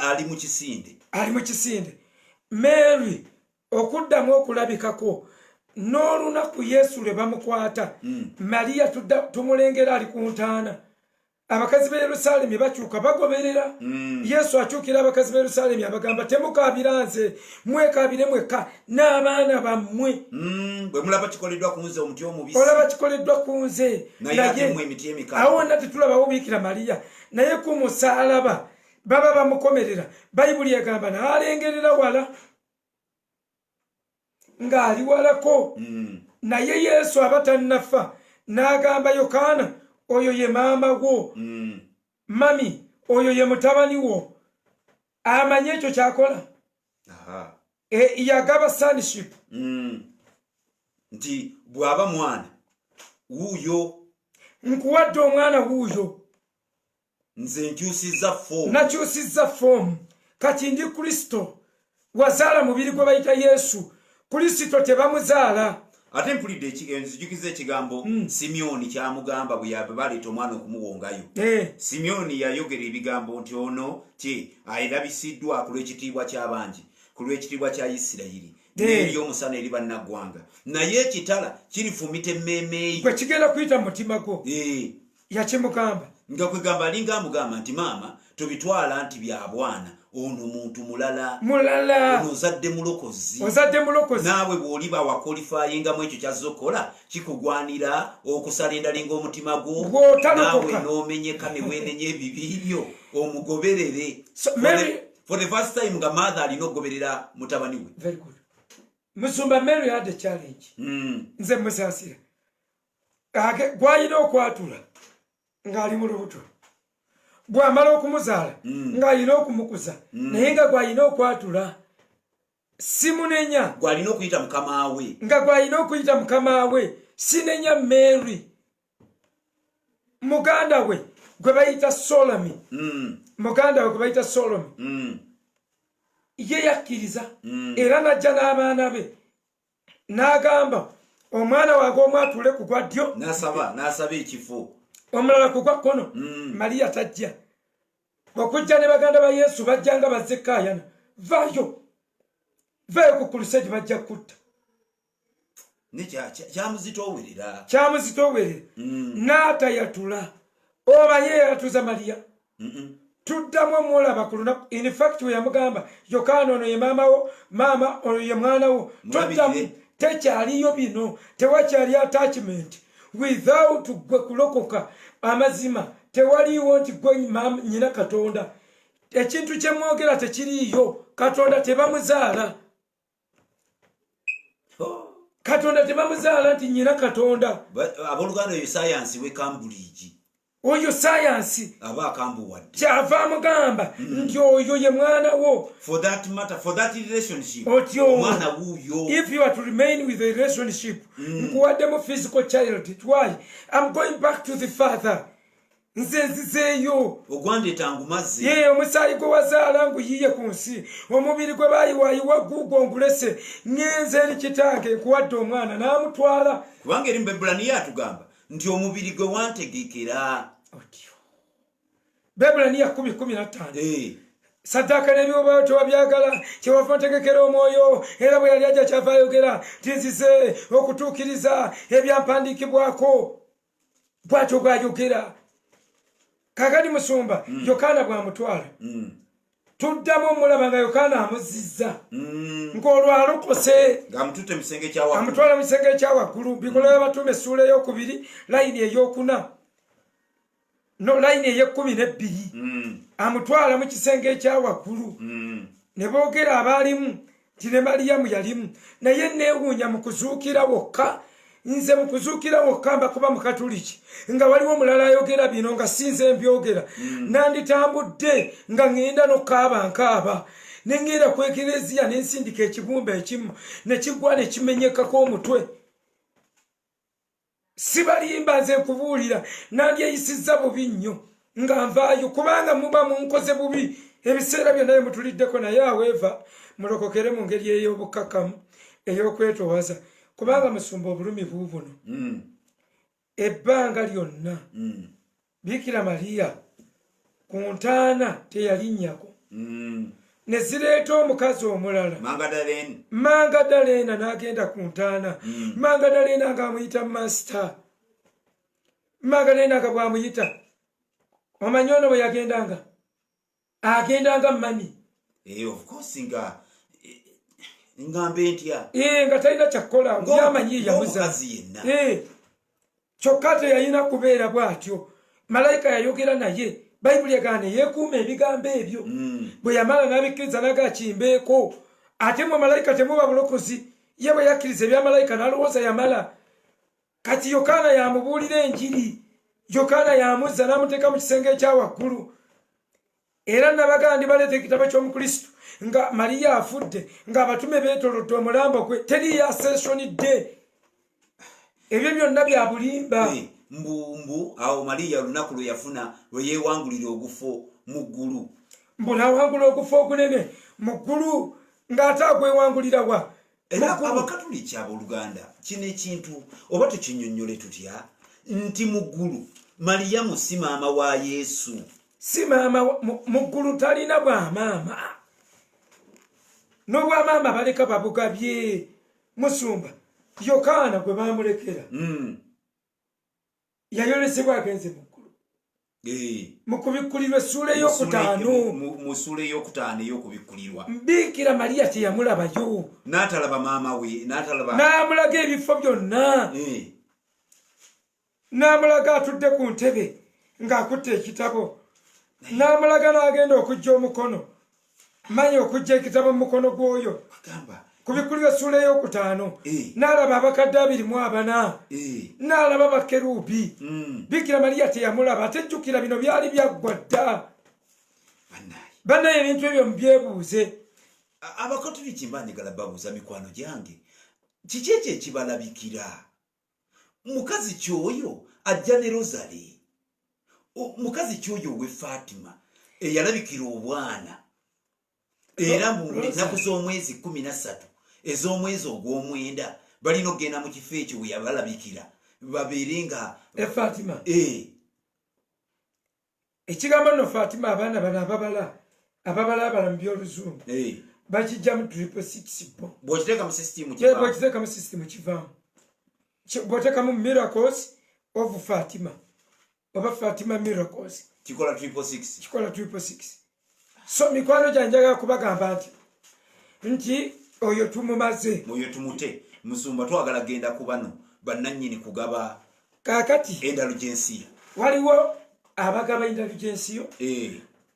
Ali mu kisinde. Ali mu kisinde. Mary okuddamu okulabikako n'olunaku Yesu lwe bamukwata. Maria tumulengera ali ku ntaana. Abakazi b'e Yerusalemu bakyuka bagoberera. Yesu akyukira abakazi b'e Yerusalemu abagamba temukaabira nze mwekaabire mwekka n'abaana bammwe. Bwe mulaba kikoleddwa ku nze omuti omubisi. Olaba kikoleddwa ku nze. Naye emiti emikaaga. Awo wonna tetulabawo Bikira Maria. Naye ku musaalaba baba bamukomerera. Bayibuli egamba n'alengerera wala. Ng'ali walako. Naye Yesu abatannafa n'agamba Yokaana oyo ye maama wo. Mami oyo ye mutabani wo. Amanye ekyo kyakola. Yagaba sonship. Nti bw'aba mwana wuuyo. Nkuwadde omwana wuuyo. Nze nkyusizza foomu. Nakyusizza foomu. Kati ndi Kristo. Wazaala mubiri gwe bayita Yesu. Kristo tebamuzaala. Ate mpulidde nzijukiza ekigambo Simyoni kyamugamba bwe yabe baleeta omwana okumuwongayo. Simyoni yayogera ebigambo nti ono ayirabisiddwa ku lw'ekitiibwa ky'abangi, ku lw'ekitiibwa kya Isirayiri n'eri omusana eri bannaggwanga. Naye ekitala kirifumita emmeeme ye. Gwe kigenda kuyita mu mutima gwo. Yakimugamba. Nga kwegamba alinga amugamba nti maama tubitwala nti bya bwana ono muntu mulala ono ozadde mulokozi naawe bw'oliba wakolifayinga mu ekyo kyazzokola kikugwanira okusala endala ng'omutima gwo naawe n'omenyeka ne weenenya ebibibyo omugoberere for the first time nga mother alina okugoberera mutabani we. Very good. Musumba Mary had a challenge. Nze musasira. Gwayina okwatula ng'ali mu lubuto. Bw'amala okumuzaala ng'alina okumukuza naye nga gwalina okwatula simunenya gwalina okuyita mukama we nga gwalina okuyita mukama we sinenya Mary muganda we gwe bayita Solomon muganda we gwe bayita Solomon ye yakkiriza era najja n'abaana be n'agamba omwana waage omwatule ku gwa ddyo n'asaba ekifo omulala ku gwa kkono Maria tajja okujja ne baganda ba Yesu bajjanga bazze Kaayana vayo ku crusade bajja kutta kyamuzitoowerera n'atayatula oba ye yatuza Maria tuddamu omulaba ku lunaku in fact we yamugamba Yokaana ono ye maama ono ye mwana wo toddamu tekyaliyo bino tewakyali attachment without gwe kulokoka amazima tewaliwo nti gwe nyina Katonda ekintu kye mwogera tekiriyo Katonda tebamuzaala nti nyina Katonda abooluganda oyo sayansi we Cambridge oyo sayansi aba akambuwadde kyava amugamba nti oyo ye mwana wo for that relationship omwana wuuyo if you are to remain with the relationship nkuwaddemu physical child why I'm going back to the father nze nzizeeyo ogwandeeta ngumazze omusaayi gwe wazaala nguyiye ku nsi omubiri gwe baayiwaayiwa guugwo ngulese ngenze eri kitange nkuwadde omwana n'amutwala kubanga eri mu Bebulaniya atugamba nti omubiri gwe wantegekera Bebulaniya 10:15 saddaaka n'ebyobaayo tewabyagala kyewava ntegekera omwoyo era bwe yali ajja kyava ayogera tinzize okutuukiriza ebyampandiikibwako bw'atyo bw'ayogera kakati musumba Yokaana bw'amutwala tuddamu omulaba nga Yokaana amuzizza ng'olwo alokose amutwala mu kisenge ekya waggulu Bikola by'Abatume essuula ey'okubiri layini ey'okuna layini ey'e12 amutwala mu kisenge ekya waggulu ne boogera abaalimu nti ne Maliyamu yalimu naye neewuunya mu kuzuukira wokka nze mu kuzuukira wokka mbakuba mu Katuliki nga waliwo omulala ayogera bino nga sinze mbyogera nanditambudde nga ŋŋenda n'okaaba nkaaba ne ŋŋenda ku ekereziya ne nsindika ekibumba ekimu ne kigwa ne kimenyekako omutwe sibalimba nze nkubuulira nandyeyisizza bubi nnyo nga nvaayo kubanga muba munkoze bubi ebiseera byonna bye mutuliddeko naye aweeva mulokokere mu ngeri ey'obukkakkamu ey'okwetoowaza kubanga musumba obulumi buubuno ebbanga lyonna Bikira Maria ku ntaana teyalinnyako ne zireeta omukazi omulala Magdalena n'agenda ku ntaana Magdalena ng'amuyita Master Magdalena nga bw'amuyita omanyi ono bwe agendanga mami of course ngambe ntya nga talina kyakukola ng'amanyi yamuzazi kyokka teyalina kubeera bw'atyo malayika yayogera naye bayibuli egana yeekuuma ebigambo ebyo bwe yamala n'abikkiriza nagakimbeeko ate mwe malayika temuba bulokozi ye bwe yakkiriza ebyamalayika n'alowooza yamala kati Yokaana yamubuulira enjiri Yokaana yamuzza n'amuteeka mu kisenge ekya waggulu era nabagandi baleeta ekitabo ky'omukristo nga Maria afudde ng'abatume beetolodde omulambo gwe teri ascensionidde ebyo byonna bya bulimba mbu awo Maria olunaku lwe yafuna lwe yeewangulira ogufo mu ggulu mbu n'awangula ogufo ogunene mu ggulu ng'ate agwewangulira wa era Abakatuliki abooluganda kino ekintu oba tukinnyonnyole tutya nti mu ggulu Mariyamu si maama wa Yesu si maama mu ggulu talina bwamaama n'obwamaama baleka babugabye musumba Yokaana gwe bamulekera yayolesebwa agenze mu ggulu Mukubikkulirwa essula ey'okutaano. Mu ssula ey'okutaano ey'okubikkulirwa. Bikira Mariya teyamulabayo. N'atalaba maama we, n'atalaba. N'amulaga ebifo byonna. N'amulaga atudde ku ntebe ng'akutte ekitabo. N'amulaga n'agenda okujja omukono. Manya okujja ekitabo mu mukono gw'oyo. Kubikkulirwa essula ey'okutaano. N'alaba abakadde 24. N'alaba bakerubi. Bikira Mariya teyamulaba. Ate jjukira bino byali byaggwa dda. Bannaye ebintu ebyo mubyebuuze. Abakatoliki mbanjagala babuuza mikwano gyange. Kiki ekyo ekibalabikira? Mukazi kyoyo ajja ne Rozali. Mukazi kyoyo we Fatima eyalabikira obwana. Era mu nnaku z'omwezi 13 ez'omwezi ogw'omwenda balina okugenda mu kifo ekyo we yabalabikira babeere nga Fatima. Ekigambo nno Fatima abaana bano ababala abalamu by'oluzungu bakijja mu 666 bo. Bw'okiteeka mu sisitimu kivaamu. Bw'okiteeka mu sisitimu kivaamu. Bw'oteekamu Miracles of Fatima oba Fatima Miracles kikola 666. Kikola 666. So mikwano gyanjaga kubagamba nti oyo tumumaze. Oyo tumute. Musumba twagala genda ku bano bannannyini kugaba kaakati endalugyensiya. Waliwo abagaba endalugyensiyo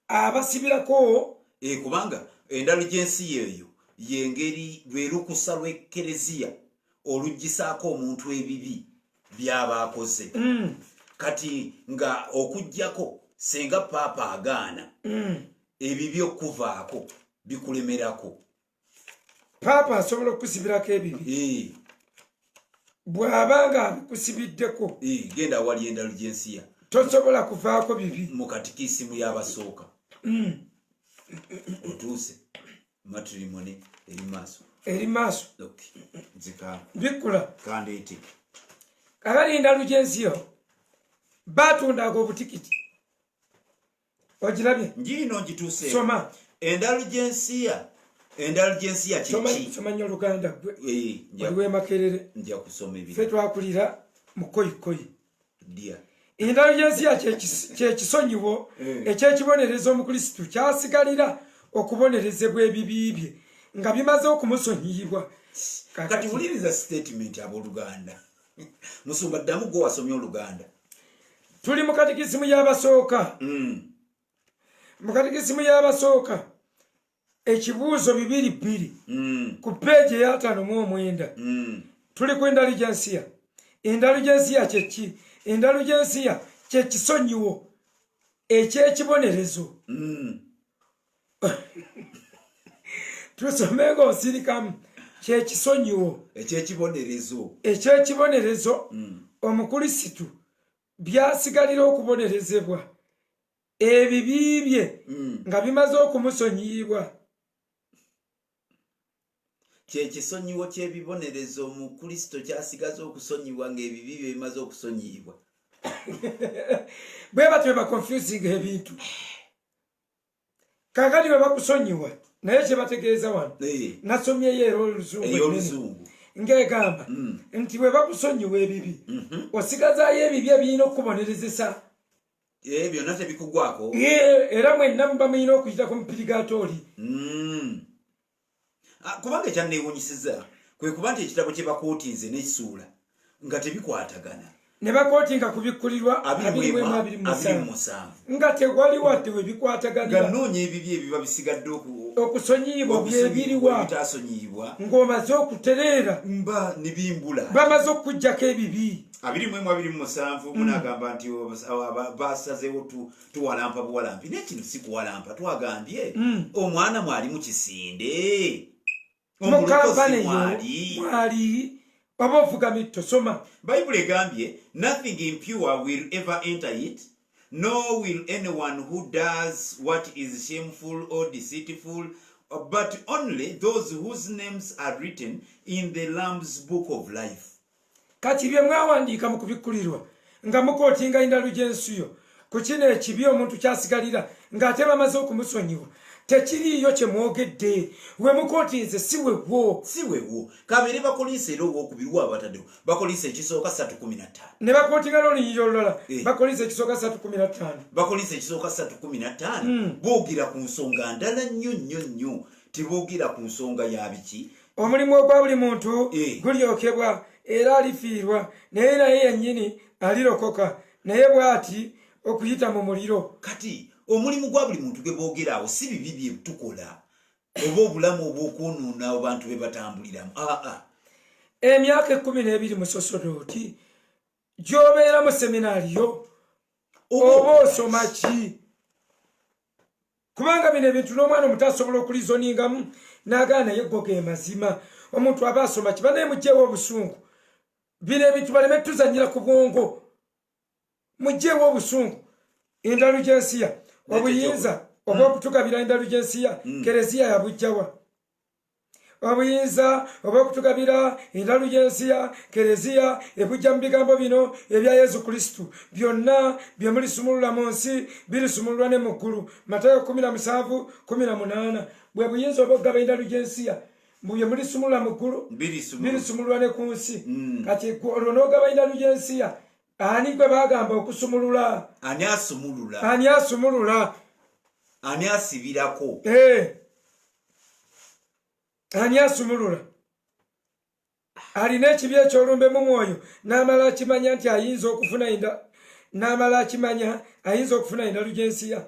abasibirako kubanga endalugyensiya eyo yengeri lwe lukusa lw'ekkereziya olugisaako omuntu ebibi by'abaakoze. Kati nga okujjako senga paapa agaana ebibi okuvaako bikulemerako. Paapa asobola okusibirako ebibi. Bw'abanga abikusibiddeko genda awali endalugyensiya tosobola kuvaako bibi. Mu katikisimu y'abasooka otuuse matrimony eri maaso nzika bikkula kandeete kakati endalugyensiyo batundaga obutikiti ogirabye njiino ngituuse. Soma endalugyensiya kiki? Soma nnyo Oluganda gwe waliwo Makerere nja kusoma ebyo ffe twakulira mu koyikoyi. Dya endalugyensiya kyekisonyiwo ekyekibonerezo omukrisitu kyasigalira okubonerezebwa ebibi bye nga bimaze okumusonyiyibwa. Kati wuliriza statement abooluganda. Musumba ddamu gwe wasomye Oluganda. Tuli mu katikisimu y'abasooka. Mu katikisimu y'abasooka ekibuuzo 2 ku peegi eya 59. Tuli ku endalugyensiya. Endalugyensiya kyeki? Endalugyensiya kyekisonyiwo ekyekibonerezo. Tusomenga osirikamu kyekisonyiwo ekyekibonerezo omukrisitu byasigalira okubonerezebwa ebibi bye nga bimaze okumusonyiyibwa. Kyekisonyiwo ky'ebibonerezo omukrisitu kyasigaza okusonyibwa ng'ebibi bye bimaze okusonyiyibwa. Bwe batyo bakonfusinga ebintu. Kakati bwe bakusonyiwa naye kye bategeeza wano nasomyeyo era oluzungu ng'egamba nti bwe bakusonyiwa ebibi osigazaayo ebibi ebirina okukubonerezesa. Byonna tebikugwako. Era mwenna muba mulina okuyita ku mupirigatooli. Kubanga ekyanneewuunyisiza kwe kuba nti ekitabo kye bakootinze n'ekisuula nga tebikwatagana. Ne bakootinga kubikkulirwa 27 nga tewali wadde we bikwataganira. Nga nnoonya ebibi ebiba bisigadde okusonyiyibwa byebiriwa bitaasonyiyibwa ng'omaze okutereera mba ne bimbula bamaze okuggyako ebibi. 27 munagamba nti basazeewo tuwalampa buwalampi. Naye kino si kuwalampa twagambye omwana mwali mu kisinde mukampani mwali oba ovuga mitto. Soma Bayibuli egambye nothing impure will ever enter it, nor will anyone who does what is shameful or deceitful, but only those whose names are written in the Lamb's book of life. Kati bye mwawandiika mu kubikkulirwa nga mukootinga endalugyensiyo ku kino ekibi omuntu kyasigalira ng'ate bamaze okumusonyiwa tekiriyo kye mwogedde we mukootinze si wewo kabiri bakolise era owokubiri abataddewo bakolise ekisooka 3:15 ne bakootinga n'olunyiriri olulala bakolise ekisooka 3:15 bakolise ekisooka 3:15 boogera ku nsonga ndala nnyo teboogera ku nsonga ya biki omulimu ogwa buli muntu gulyokebwa era alifiirwa naye yennyini alirokoka naye bw'ati okuyita mu muliro. Kati omulimu gwa buli muntu gwe boogera awo si bibi bye tukola oba obulamu obw'okwonoona abantu be batambuliramu. Emyaka 12 mu Sosodooti gy'obeera mu seminaariyo oba osoma ki? Kubanga bino ebintu n'omwana omuto asobola okulizoningamu n'agaana naye go ge mazima. Omuntu aba asoma ki? Banaye mugyeewo obusungu. Bino ebintu baleme tuzanyira ku bwongo. Mugyeewo obusungu. Indalugensiya obuyinza obw'okutugabira indalugensiya kereziya yabujjawa. Obuyinza obw'okutugabira indalugensiya kereziya ebujja mu bigambo bino ebya Yesu Kristo. Byonna bye mulisumulula mu nsi birisumululwa ne mu ggulu. Matayo 17:18. Bwe buyinza obw'okugaba indalugensiya bye mulisumulula mu ggulu birisumululwa ne ku nsi. Kati olwo n'ogaba indalugensiya ani gwe bagamba okusumulula? Ani asumulula? Ani asibirako? Ani asumulula? Alina ekibi ekyolumbe mu mwoyo n'amala akimanya nti ayinza okufuna indalugensiya.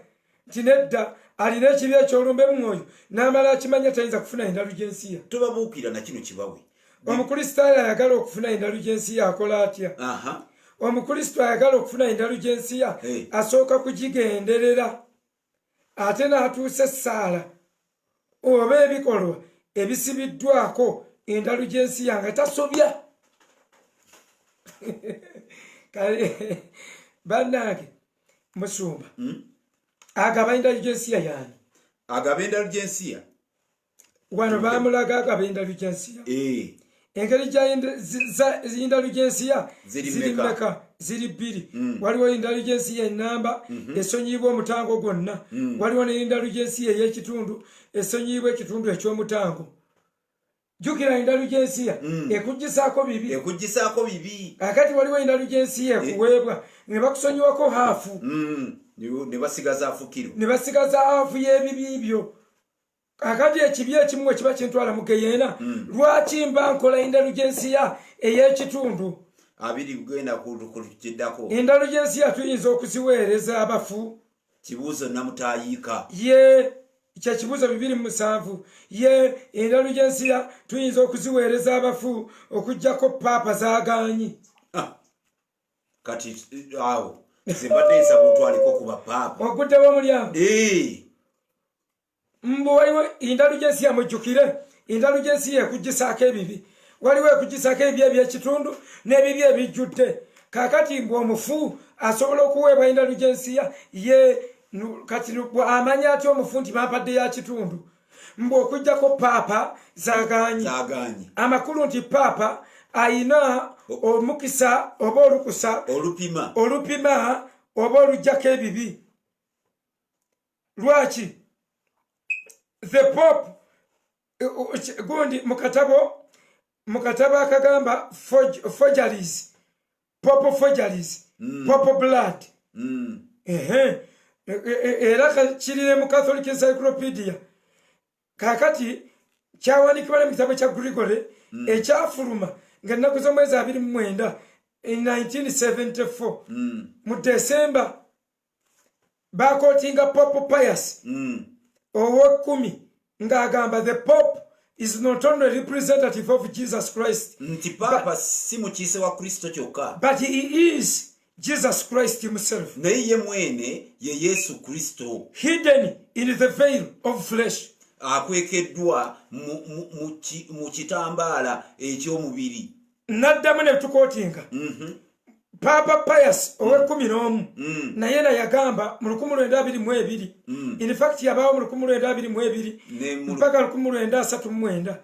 Nti nedda alina ekibi ekyolumbe mu mwoyo n'amala akimanya tayinza kufuna indalugensiya. Tobabuukira na kino kibawe. Omukristaayo ayagala okufuna indalugensiya akola atya? Omukristo ayagala okufuna indalugensiya asooka kugigenderera ate n'atuusa essaala oba ebikolwa ebisibiddwako indalugensiya nga tasobya. Bannange Musumba agaba indalugensiya yaani? Agaba indalugensiya wano baamulaga agaba indalugensiya. Engeri z'indalugensiya ziri mmeka? Ziri bbiri. Waliwo indalugensiya ennamba esonyiyibwa omutango gwonna. Waliwo n'indalugensiya ey'ekitundu esonyiyibwa ekitundu eky'omutango. Jjukira indalugensiya ekuggisaako bibi. Akati waliwo indalugensiya ekuweebwa ne bakusonyiwako haafu. Ne basigaza haafu y'ebibi byo. Akati ekibi ekimu kiba kintwala mu geyeena. Lwaki mba nkola indalugensiya ey'ekitundu? Indalugensiya tuyinza okuziweereza abafu. Kibuuzo namutaayiika. Kya kibuuzo 2:7. Indalugensiya tuyinza okuziweereza abafu okuggyako paapa zaagaanyi. Kati awo zimbadde nsaba otwaliko ku bapaapa. Oguddewo omulyango. Mbu waliwo indalugensiya mujjukire indalugensiya ekuggisaako ebibi. Waliwo ekuggisaako ebibi eby'ekitundu n'ebibi ebijjudde. Kaakati mbu omufu asobola okuweebwa indalugensiya kati amanya atya omufu nti bampadde ya kitundu? Mbu okuggyako paapa zaagaanyi. Amakulu nti paapa ayina omukisa oba olukusa olupima oba oluggyako ebibi. Lwaki? The Pope gundi mukatabo akagamba forgeries, Pope forgeries, Pope blood. Era kirire mu Catholic Encyclopedia. Kakati kyawandiikibwa mu kitabo kya Gregory ekyafuluma ng'ennaku z'omwezi 29 in 1974 mu December bakootinga Pope Pius ow'ekumi ng'agamba the Pope is not only representative of Jesus Christ, nti Papa si mukiise wa Kristo kyokka, but he is Jesus Christ himself. Naye ye mwene ye Yesu Kristo, hidden in the veil of flesh, akwekeddwa mu kitambaala eky'omubiri. Naddamu ne tukootinga Papa Pius ow'ekumi naye yagamba mu 1922. In fact yabawo mu 1922 mpaka 1939.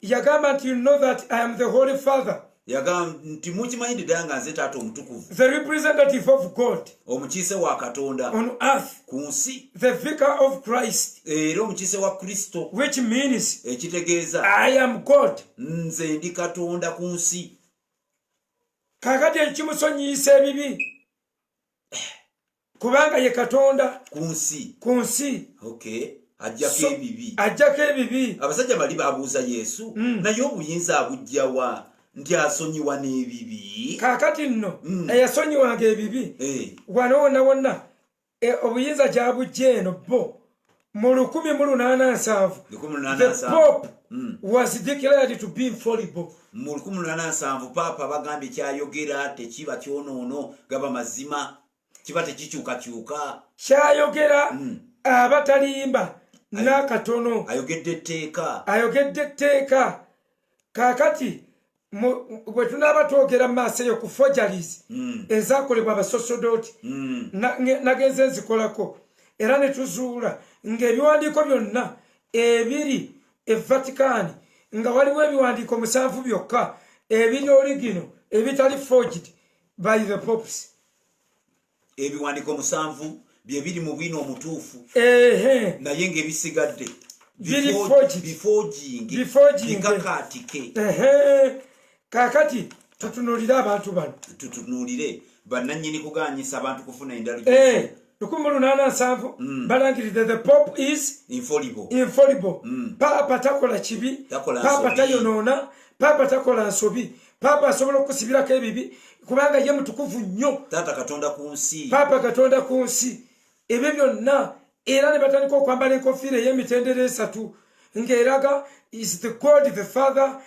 Yagamba nti you know that I am the Holy Father yagamba nti mukimanyi ddala nga nze taata omutukuvu, the representative of God omukiise wa Katonda on earth, ku nsi, the vicar of Christ, era omukiise wa Kristo, which means ekitegeeza I am God. nze ndi Katonda ku nsi. Kakati ekimusonyiyisa ebibi kubanga ye Katonda ku nsi. Okay, ajjako ebibi. Abasajja bali babuuza Yesu, naye obuyinza abujjawa nti asonyiwa n'ebibi? Kakati nno eyasonyiwanga ebibi wano wonna obuyinza gyabujja eno bo mu 1807 the Pope was declared to be infallible. Mu 1807 Papa bagambye kyayogera tekiba kyonoono, gaba mazima, kiba tekikyukakyuka. Kyayogera abatalimba n'akatono, ayogedde etteeka. Kakati bwe tunaaba twogera mu maaso eyo ku forgeries ezaakolebwa abasosodoti, nagenze nzikolako era ne tuzuula ng'ebiwandiiko byonna ebiri e Vatican nga waliwo ebiwandiiko 7 byokka ebiri original ebitali forged by the popes. Ebiwandiiko 7 bye biri mu bwino omutuufu, naye ng'ebisigadde bifoging kakati tutunuulire abantu bano, tutunuulire bannannyini kuganyisa abantu kufuna endalo 1807 balangirire the Pope is infallible. Papa takola kibi, Papa tayonoona, Papa takola nsobi, Papa asobola okusibirako ebibi kubanga ye mutukuvu nnyo, Taata Katonda ku nsi, Papa Katonda ku nsi. Ebyo byonna era ne batandika okwambala enkofiira ey'emitendera 3 ng'eraga is the God the Father,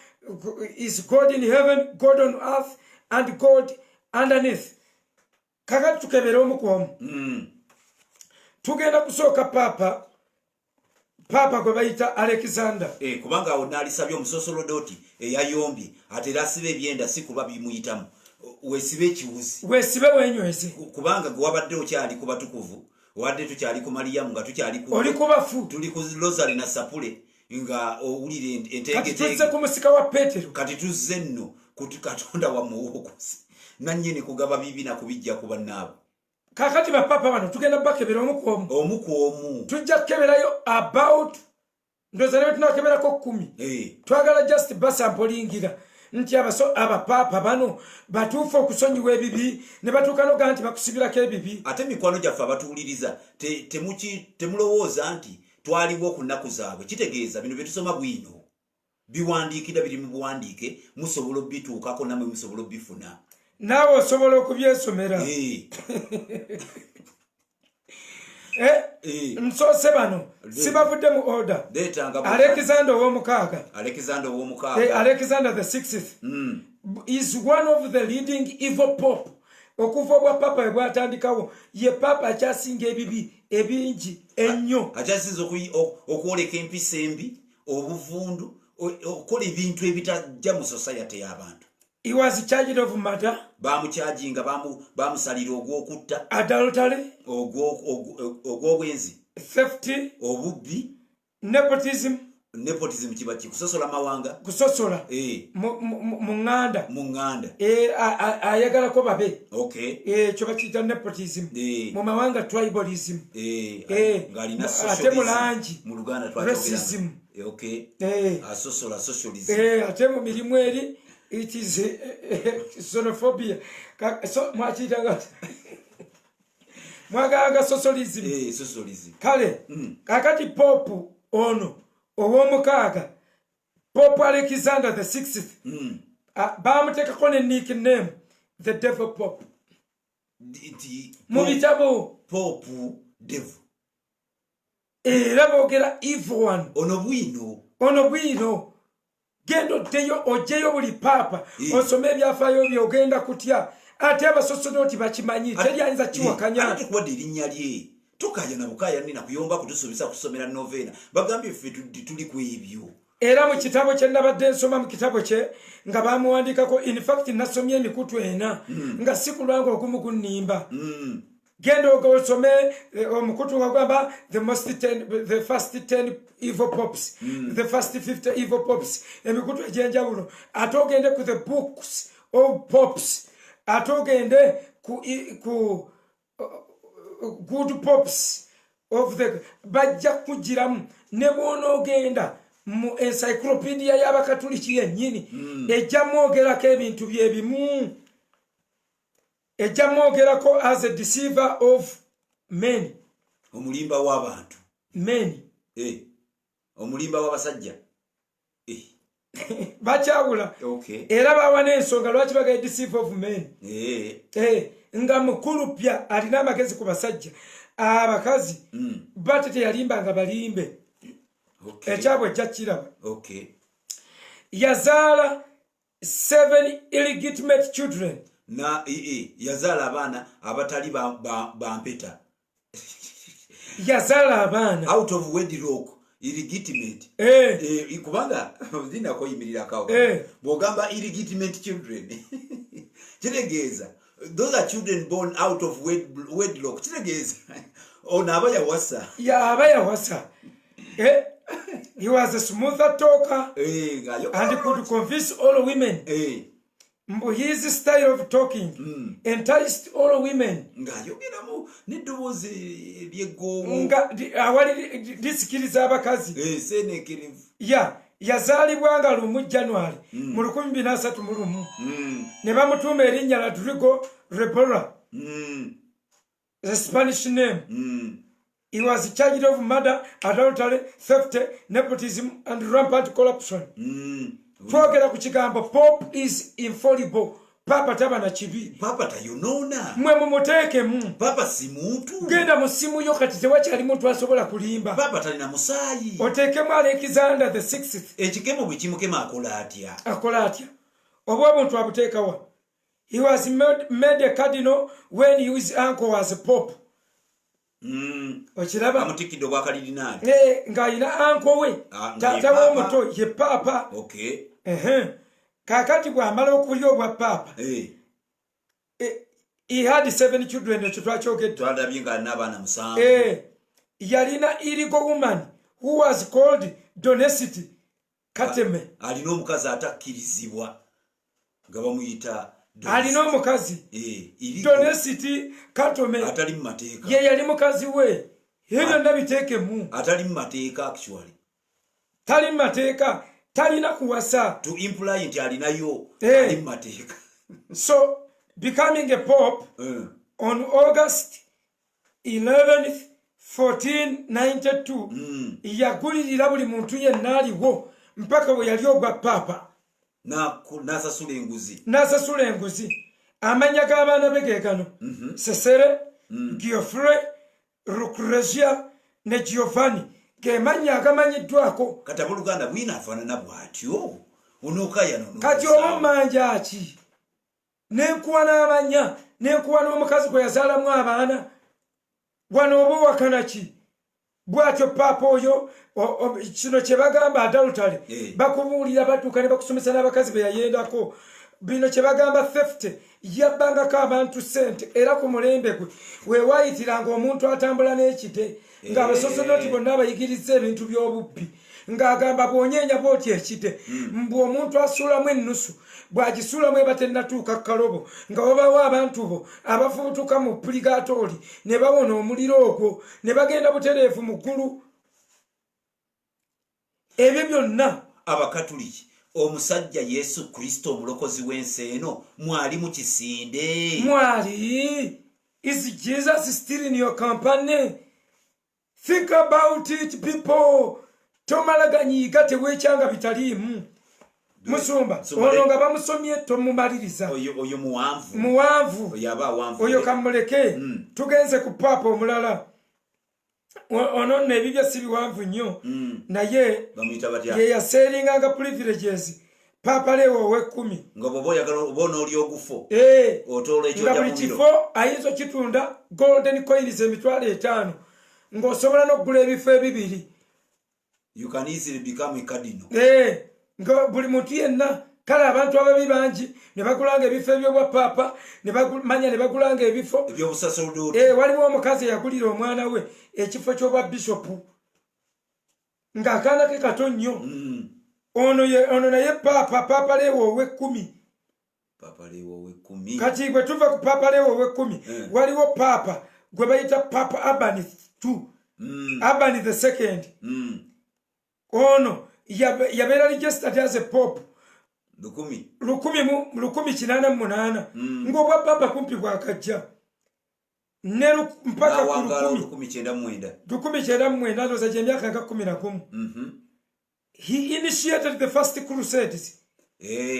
is God in heaven, God on earth and God underneath. Kakati tukebere omu ku omu. Tugenda kusooka Papa gwe bayita Alexander. Kubanga awo naalisabye omusosolodoti eyayombye ate era asiba ebyenda si kuba bimuyitamu. Weesibe ekiwuzi, weesibe wenyweze, kubanga gwe wabadde okyali ku batukuvu, wadde tukyali ku Mariyamu, nga tukyali ku oli kubafu, tuli ku Rosary na Sapule, nga owulire entegeteege. Kati tuzze ku musika wa Petero, kati tuzze nno ku Katonda wa muwokozi nannyini kugaba bibi na kubijja ku bannaabo. Kakati bapapa bano tugenda bakebera omu ku omu. Tujja kukeberayo about ndoza ne tunakeberako 10. Twagala just basampolingira nti abapapa bano batuufu okusonyiwa ebibi ne batuuka noga nti bakusibirako ebibi. Ate mikwano gyaffe abatuwuliriza temulowooza nti twaliwo ku nnaku zaabwe. Kitegeeza bino bye tusoma bwino biwandiikira biri mu buwandiike, musobola obituukako namwe musobola obifuna. Naawe osobola okubyesomera. Nsoose bano sibavudde mu order. Alexander ow'omukaaga, Alexander the 6th is one of the leading evil pope. Okuva obwa papa bwe bwatandikawo ye papa akyasinga ebibi ebingi ennyo, akyasinza okwoleka empisa embi, obuvundu, okukola ebintu ebitajja mu society y'abantu. He was charged of murder, bamukyajinga, bamusalira ogw'okutta, adultery, ogw'obwenzi, theft, obubbi, nepotism kiba kusosola mawanga, kusosola mu nganda, ayagalako babe, ekyo bakiyita nepotism, mu mawanga tribalism, ate mu langi racism, asosola socialism, ate mu mirimu eri it is xenophobia. So mwachitanga mwagaga socialism. Socialism. Kale kakati pope ono ow'omukaaga, Pope Alexander the 6th bamuteekako ne nickname the devil pope. Mu bitabo Pope devil. Era boogera evil one. Ono bwino genda oddeyo ogyeyo buli papa osome ebyafaayo byogenda kutya, ate abasosodoti bakimanyi teri ayinza kiwakanya. Ate kuwadde erinnya lye tokaya na bukaya nina kuyomba kutusomesa kusomera novena bagambye ffe tuli ku ebyo. Era mu kitabo kye nabadde nsoma mu kitabo kye nga bamuwandikako, in fact nasomye emikutu ena nga si kulwanga ogumu gunnimba. genda ogosome omukutu ngagamba the first 10 evil popes, the first 50 evil popes, emikutu egyenjawulo. Ate ogende ku the books of popes, ate ogende ku good popes of the bajja kugiramu. Ne bw'onoogenda mu encyclopedia y'abakatuliki yennyini ejja mwogerako ebintu bye bimu, ejja mwogerako as a deceiver of men, omulimba w'abantu, men, omulimba w'abasajja bakyawula. Era bawa n'ensonga lwaki bagaye deceiver of men. Nga mukulupya alina amagezi ku basajja, abakazi bate teyalimbanga balimbe. Ekyabwe ejja kiraba. Yazaala 7 illegitimate children. Na yazaala abaana abatali bampeta. Yazaala abaana out of wedlock, illegitimate. Kubanga zina koyimirira kawo. Bogamba illegitimate children. Kiregeeza. Those are children born out of wedlock. Kiregeeza. Ono abaya wasa. Ya abaya wasa. He was a smoother talker and could convince all women. His style of talking enticed all women. Disikiriza abakazi. Yazaalibwanga lumu January mu 2003 ne bamutuuma erinnya Rodrigo Rebora, the Spanish name. He was charged of murder, adultery, theft, nepotism, and rampant corruption. Twogera ku kigambo Pope is infallible. Papa taba na kibi. Papa tayonona. Mwe mumuteekemu. Papa si muntu. Genda mu ssimu yo kati tewakyali muntu asobola kulimba. Papa talina musaayi. Oteekemu Alexander the 6th. Ekikemo bwe kimukema akola atya? Akola atya? Oba obuntu abuteekawa. He was made a cardinal when his uncle was a pope. Ochiraba amutikidde bwakaridinaali ng'ayina anko we taata w'omuto ye paapa. Kaakati bw'amala okulya obwa paapa he had 7 children. Ekyo twakyogedde twadabye ng'alina abaana 7. Yalina illegal woman who was called Donesity Kateme. Alina omukazi atakkirizibwa nga bamuyita alina omukazi Donesity Katome atali mu mateeka. Ye yali mukazi we. Ebyo ndabiteekemu. Atali mu mateeka actually. Tali mu mateeka. Talina kuwasa. To imply nti alinayo ali mu mateeka. So becoming a pope on August 11th 1492 yagulirira buli muntu yenna aliwo mpaka bwe yali ogwa papa. N'asasula enguzi. Amanya g'abaana be ge gano: Cesare, Geoffrey, Lucrezia ne Giovanni. Ge mannya agamanyiddwako. Kati abooluganda bwina afaanana bw'atyo. Onookaya kati oba mmanja ki? N'enkuwa n'amanya, n'enkuwa n'omukazi gwe yazaalamu abaana. Wano oba wakana ki? Bwatyo papa oyo kino kye bagamba adultery. Bakubuulira batuuka ne bakusomesa n'abakazi be yayendako. Bino kye bagamba theft. Yabbangako abantu ssente era ku mulembe gwe weewaayitiranga omuntu atambula n'ekide ng'abasosodoti bonna abayigiriza ebintu by'obubbi ng'agamba bw'onyeenya bw'otya ekide mbwe omuntu asuulamu ennusu bw'agisuulamu eba tennatuuka ku kalobo nga wabawo abantu bo abafubutuka mu purigatooli ne bawona omuliro ogwo ne bagenda butereevu mu ggulu. Ebyo byonna abakatuliki omusajja Yesu Kristo omulokozi w'ensi eno mwali mu kisinde. Mwali. Is Jesus still in your company? Think about it, people. Tomalaganyiga teweekyanga bitaliimu. Musumba ono nga bamusomye tomumaliriza. Oyo muwanvu. Yaba awanvu. Oyo kamuleke. Tugenze ku papa omulala. Ono nebibya si biwanvu nnyo. Naye ye yaseeringanga privileges. Papa Leo ow'ekkumi. Nga bw'oba oyagala oba onooli ogufo. Otoola nga buli kifo ayinza okitunda golden coins 5,000 ng'osobola n'okugula ebifo 2. You can easily become a cardinal. Nga buli muntu yenna kale abantu ababi bangi ne bagulanga ebifo ebyobwa papa ne bagumanya ne bagulanga ebifo ebyobusaserdoti waliwo omukazi yagulira omwana we ekifo ky'obwa bishopu ng'akaana ke kato nnyo ono naye papa leewo ow'ekkumi kati bwe tuva ku papa leewo ow'ekkumi waliwo papa gwe bayita papa Urban II Urban the second ono yabeera registered as a pope 188 ng'obwa papa kumpi bwakajja ne mpaka ku 1909 ndowooza gy'emyaka nga 11 he initiated the first crusades.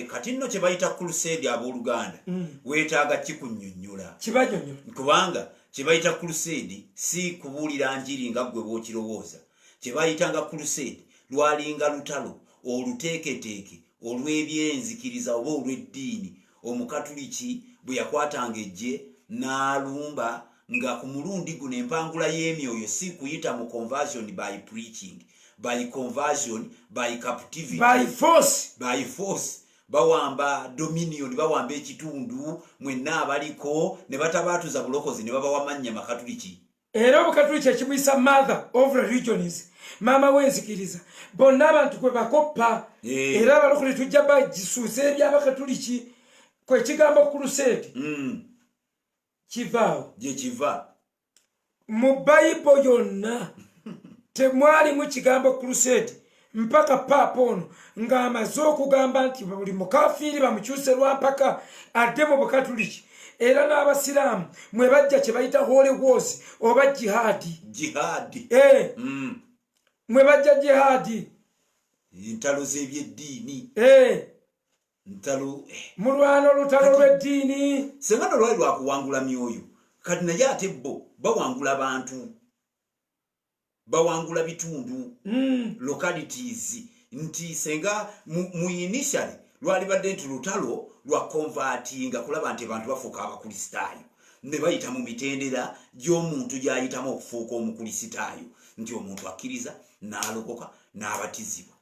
Kati nno kye bayita crusade abooluganda weetaaga kikunnyonnyola kubanga kye bayita crusade si kubuulira njiri nga ggwe bw'okirowooza. Kye bayitanga crusade lwalinga lutalo oluteeketeeke olw'ebyenzikiriza oba olw'eddiini. Omukatuliki bwe yakwatanga ejje n'alumba nga ku mulundi guno empangula y'emyoyo si kuyita mu conversion by preaching, by conversion, by captivity, by force. Bawamba dominion, bawamba ekitundu mwenna abaliko ne batabaatuza bulokozi ne babawa mannya makatuliki. Era obukatuliki ekimuyisa mother of religions, mama w'enzikiriza. Bonna abantu kwe bakoppa era abalokole tujja bagisuuza eby'abakatuliki kwe kigambo crusade kivaawo gye kiva mu Bible yonna. Temwali mu kigambo crusade mpaka papa ono ng'amaze okugamba nti buli mukafiiri bamukyuse lwampaka adde mu bukatuliki. Era n'abasiraamu mwe bajja kye bayita holy wars oba jihadi. Mwe bajja jihadi ntalo z'ebyeddiini mulwana olutalo lw'eddiini senga nolwali lwakuwangula myoyo kati naye ate bo bawangula bantu bawangula bitundu localities nti senga mu initially lwali badde nti lutalo lwa convertinga kulaba nti abantu bafuuka abakristaayo ne bayita mu mitendera gy'omuntu gy'ayitamu okufuuka omukristaayo nti omuntu akkiriza n'alokoka n'abatizibwa.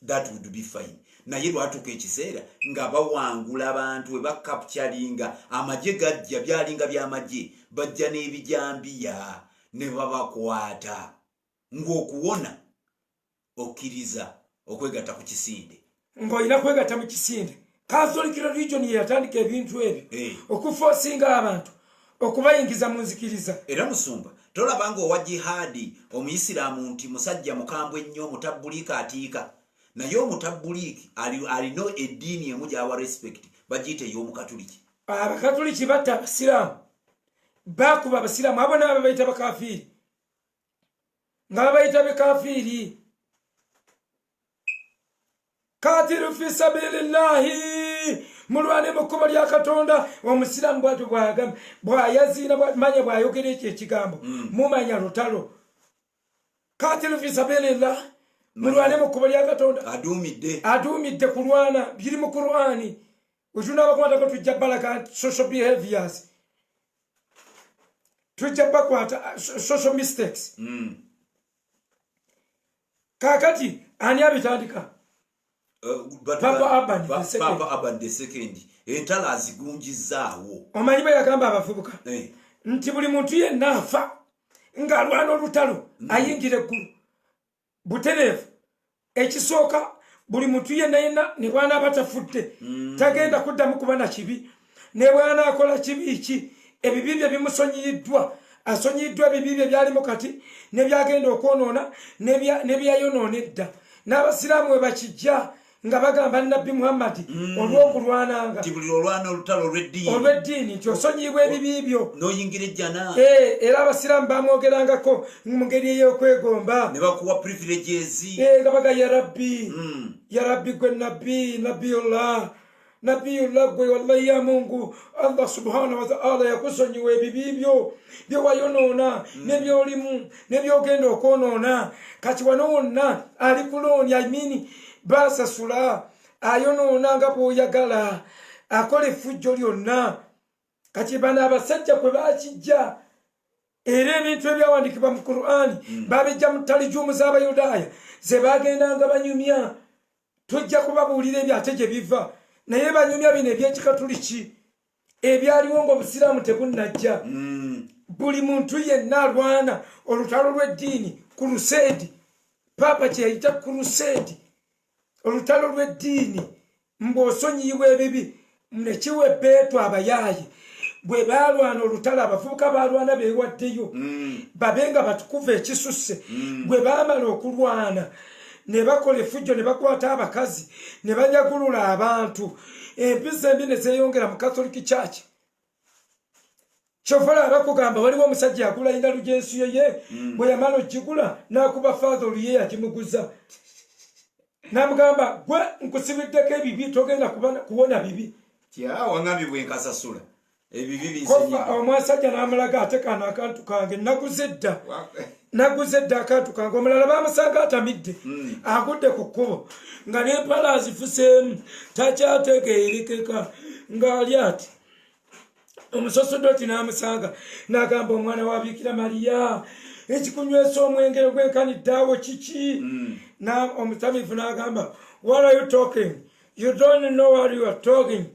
That would be fine. Naye lwatuuka ekiseera nga bawangula abantu we bakapchalinga amagye gajja byalinga by'amagye bajja n'ebijambiya ne babakwata ng'okuwona okkiriza okwegatta ku kisinde ng'olina kwegatta mu kisinde. Catholic religion yatandika ebintu ebyo okufoosinga abantu okubayingiza mu nzikiriza. Era musumba tolabanga owa jihadi omuyisiraamu nti musajja mukambwe ennyo omutabbulika atiika naye omutabbuliki alina eddiini emu gy'awa respect bagiyita ey'omukatuliki. Abakatuliki batta abasiraamu bakuba abasiraamu abo nabo babayita bakafiiri nga babayita bekafiiri. Katilu fi sabilillahi mulwane mu kkubo lya Katonda. Omusiraamu bw'atyo bw'agamba bw'ayaziina manya bw'ayogera ekyo ekigambo mumanya lutalo. Katilu fi sabilillahi mulwane mu kkubo lya Katonda. Aduumidde kulwana biri mu Qur'ani. Wetunabakwatako tujja balaga social behaviors, tujja bakwata social mistakes. Kakati ani abitandika? Papa Urban the second. Entala azigunjizaawo. Omanyi bwe yagamba abavubuka nti buli muntu yenna afa ng'alwana olutalo ayingira eggulu. Butereevu ekisooka buli muntu yenna ne bwana batafudde tagenda kuddamu kuba na kibi. Ne bwana akola kibi ki ebibi bye bimusonyiyiddwa asonyiyiddwa ebibi bye byalimu kati ne byagenda okwonoona ne byayonoona edda. N'abasiraamu we bakijja nga bagamba Nabbi Muhammad olw'okulwananga nti buli olwana olutalo olw'eddiini nti osonyiyibwa ebibi byo n'oyingira ejjana. Era abasiraamu bamwogerangako mu ngeri ey'okwegomba ne bakuwa privileges nga baga ya rabbi gwe nabiyullah gwe wallahi ya Mungu Allah subhanahu wa ta'ala yakusonyiwa ebibi byo bye wayonoona n'ebyolimu n'ebyogenda okwonoona. Kati wano wonna ali kuloonya amini basasula ayonoona nga bw'oyagala akola effujjo lyonna. Kati bano abasajja kwe bakijja era ebintu ebyawandikibwa mu Qur'ani babijja mu talijumu z'Abayudaaya ze bagendanga banyumya. Tujja kubabuulira ebyo ate gye biva naye banyumya bino ebyekikatuliki ebyaliwo ng'obusiraamu tebunnajja. Buli muntu yenna alwana olutalo lw'eddiini kurusedi. Papa kyeyita kurusedi, olutalo lw'eddiini mbw'osonyiibwa ebibi nekiwa ebbeetu abayaaye. Bwe baalwana olutalo abavubuka baalwana beewaddeyo babe nga batukuvu ekisusse. Bwe baamala okulwana ne bakola effujjo ne bakwata abakazi ne banyagulula abantu. Empisa embi ne zeeyongera mu Catholic Church. Kyova olaba kugamba waliwo omusajja agula Indulgensiyo ye bwe yamala ogigula n'akuba faatha oluye yagimuguza. N'amugamba gwe nkusibiddeko ebibi togenda kuwona bibi. Wangambye bwe nkasasula ebibi binsenyiga. Omwasajja n'amulaga ate kano akantu kange naguze dda akantu kange. Omulala baamusanga atamidde agudde ku kkubo nga n'empala azifuseemu takyategeerekeka ng'ali ati. Omusosodoti n'amusanga n'agamba omwana wa Bikira Mariya ekikunywesa omwenge gwenkaniddeawo kiki? Omutamiivu n'agamba what are you talking? You don't know what you are talking.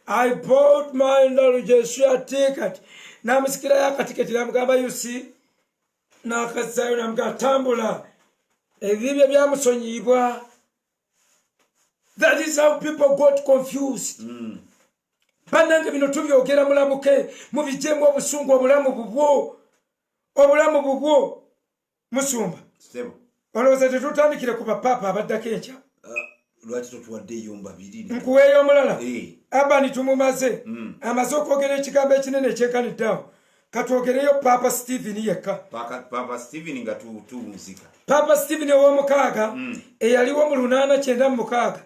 I bought my Indulgensiya ticket. N'amusikirayo akatiketi n'amugamba you see? N'akazzayo n'amugamba tambula. Ebibyo byamusonyiibwa. That is how people got confused. Bannange bino tubyogera mulamuke mubijeemu obusungu obulamu bubwo Musumba. Olowooza tetutandikire ku bapapa abaddako enkya. Lwaki totuwaddeyo mbabiri? Nkuweeyo omulala. Abani tumumaze. Amaze okwogera ekigambo ekinene ekyenkaniddeawo. Katwogereyo Papa Stephen yekka. Papa Stephen nga tuwunzika. Papa Stephen ow'omukaaga eyaliwo mu 896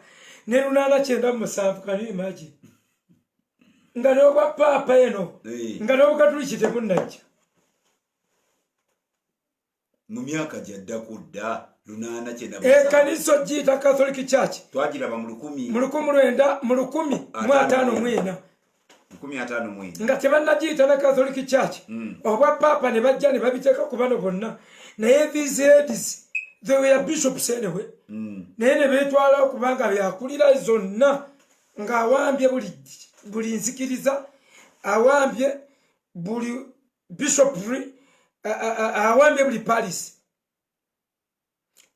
ne 897. Can you imagine? Nga n'obwa papa eno nga n'obukatuliki tebunnajja. Mu myaka gy'addako dda 897. Ekkanisa ogiyita Catholic Church twagiraba mu 1954 nga tebannagiyita na Catholic Church. Obwa papa ne bajja ne babiteeka ku bano bonna naye these heads they were bishops anyway. Naye ne beetwala okubanga byakulira zonna ng'awambye buli nzikiriza, awambye buli bishopry, awambye buli paris.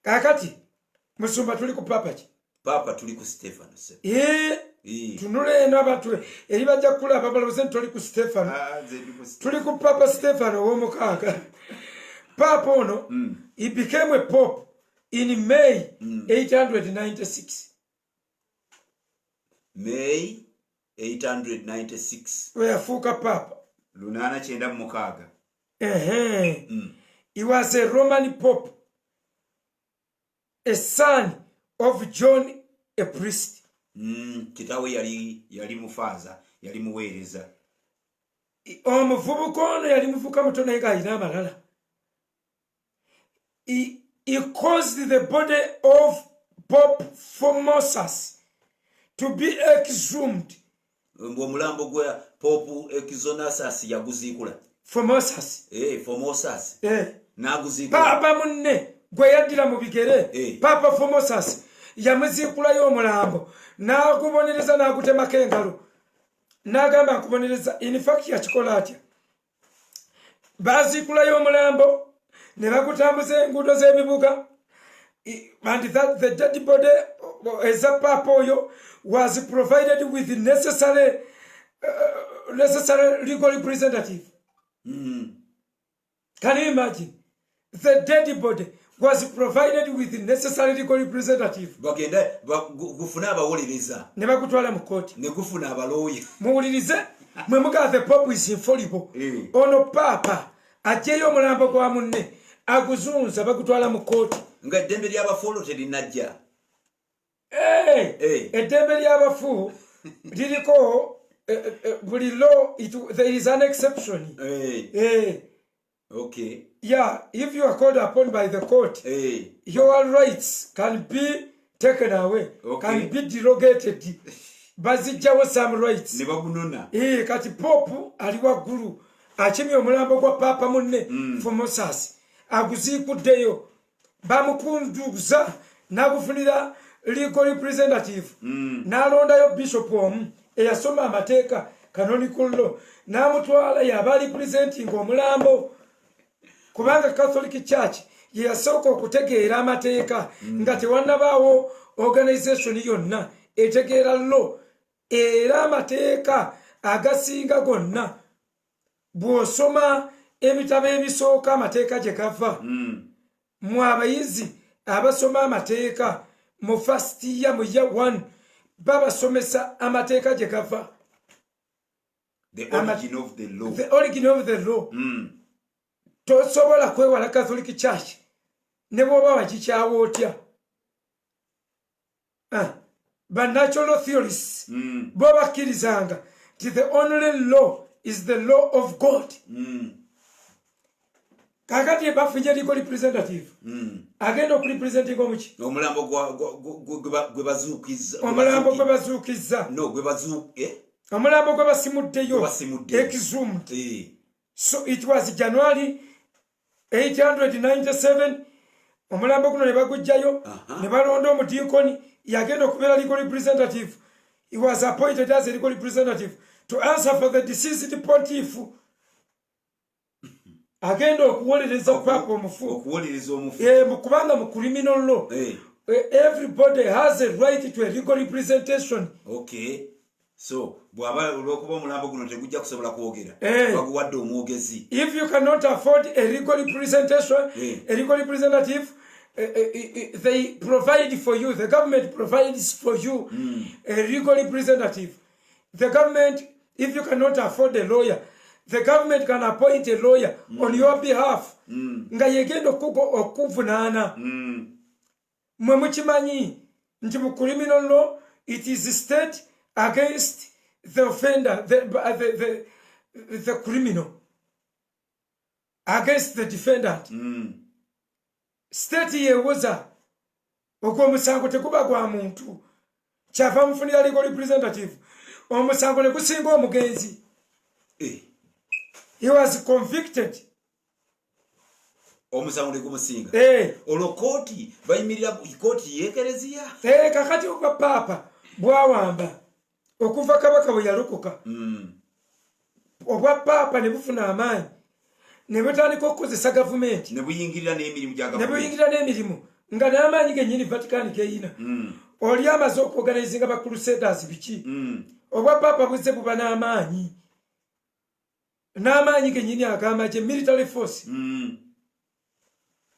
Kakati Musumba tuli ku papa ki? Papa tuli ku Stefano. Tunule eno abantu eri bajja kulaba balowooza nti tuli ku Stefano. Tuli ku Papa Stefano ow'omukaaga. Papa ono he became a pope in May 896. May 896. Weyafuuka papa 896. He was a Roman pope, a son of John a priest. Kitawe yali mufaaza, yali muweereza. Omuvubuka ono yali muvubuka muto naye ng'alina amalala. He caused the body of Pope Formosus to be exhumed. Omulambo gwa Pope Exonasus yaguziikula. Formosus. Formosus. N'aguziikula. Papa munne gwe yaddira mu bigere. Papa Formosus yamuziikulayo omulambo n'agubonereza n'agutemako engalo. N'agamba nkubonereza. In fact yakikola atya. Baziikulayo omulambo ne bagutambuza enguudo z'ebibuga. And that the dead body as a papa oyo was provided with necessary legal representative. Can you imagine? The dead body was provided with necessary legal representative. Bagenda gufuna abawuliriza. Ne bagutwala mu kooti. Ne gufuna abalooye. Muwulirize mwe muga the pope is infallible. Ono papa ajeyo omulambo gwa munne aguzunza bagutwala mu kooti. Nga eddembe ly'abafu terinajja. Eddembe ly'abafu liriko buli law, there is an exception. Okay. Yeah, if you are called upon by the court, your rights can be taken away, can be derogated. Bazijjawo some rights. Ne bagunona. Kati popu ali waggulu akimye omulambo gwa papa munne Formosus aguziikuddeyo. Bamukunduza n'agufunira legal representative n'alondayo bishop omu eyasoma amateeka canonical law n'amutwala yaba representing omulambo kubanga Catholic Church yasooka okutegeera amateeka nga tewannabaawo organization yonna etegeera law era amateeka agasinga gonna bw'osoma ebitabo ebisooka amateeka gye gava mu abayizi abasoma amateeka mu first year mu year 1 babasomesa amateeka gye gava the origin of the law. The origin of the law. Tosobola kwewala Catholic Church ne bwoba bakikyawo otya. But natural theorists bo bakkirizanga nti the only law is the law of God. Kakati bafunye legal representative agenda okurepresentinga omuki omulambo gwe bazuukiza omulambo gwe bazuukiza no gwe bazuuke omulambo gwe basimuddeyo exhumed. So it was January 897 omulambo guno ne bagujjayo ne balonda omudiikoni yagenda okubeera legal representative. He was appointed as a legal representative to answer for the deceased pontiff. Agenda okuwolereza papa omufu kubanga mu criminal law everybody has a right to a legal representation. Okay, so bwaba olwokuba omulambo guno tegujja kusobola kwogera baguwadde omwogezi. If you cannot afford a legal representation, a legal representative, they provide for you, the government provides for you a legal representative. The government, if you cannot afford a lawyer, the government can appoint a lawyer on your behalf. Nga yegenda okuvunaana. Mwe mukimanyi nti mu criminal law it is state against the offender, the criminal against the defendant. State yewoza ogw'omusango tekuba gwa muntu kyava mufunira legal representative omusango ne gusinga omugenzi. He was convicted. Omusango ne gumusinga. Olwo kooti bayimirira kooti yeekerezia. Kakati okwa papa bwawamba okuva kabaka bwe yalokoka. Obwa papa ne bufuna amaanyi ne butandika okukozesa gavumenti ne buyingirira n'emirimu gya gavumenti. Ne buyingirira n'emirimu nga n'amaanyi gennyini Vatican geyina. Oli amaze okuorganizinga ba crusaders biki. Obwa papa buzze buba n'amaanyi. N'amaanyi gennyini ag'amagye military force.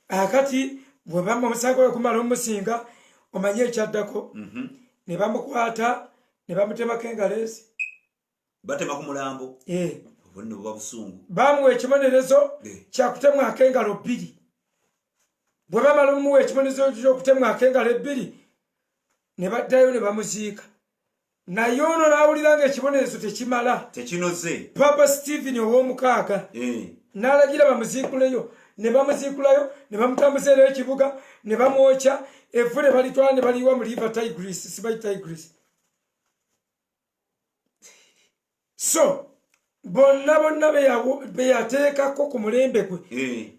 Akati bwe bamma omusango okumala omusinga omanye ekyaddako ne bamukwata ne bamutemako engaleezi. Batema ku mulambo. Obunno buba busungu. Bamuwa ekibonerezo kyakutemwako engalo 2. Bwe bamala omuwa ekibonerezo ky'okutemwako engalo 2 ne baddayo ne bamuziika. Naye ono n'awulira ng'ekibonerezo tekimala. Tekinoze. Papa Stephen ow'omukaaga n'alagira bamuziikuleyo. Ne bamuziikulayo ne bamutambuzeeyo ekibuga ne bamwokya evvu ne balitwala ne baliwa mu river Tigris, sibai Tigris. So bonna be yateekako ku mulembe gwe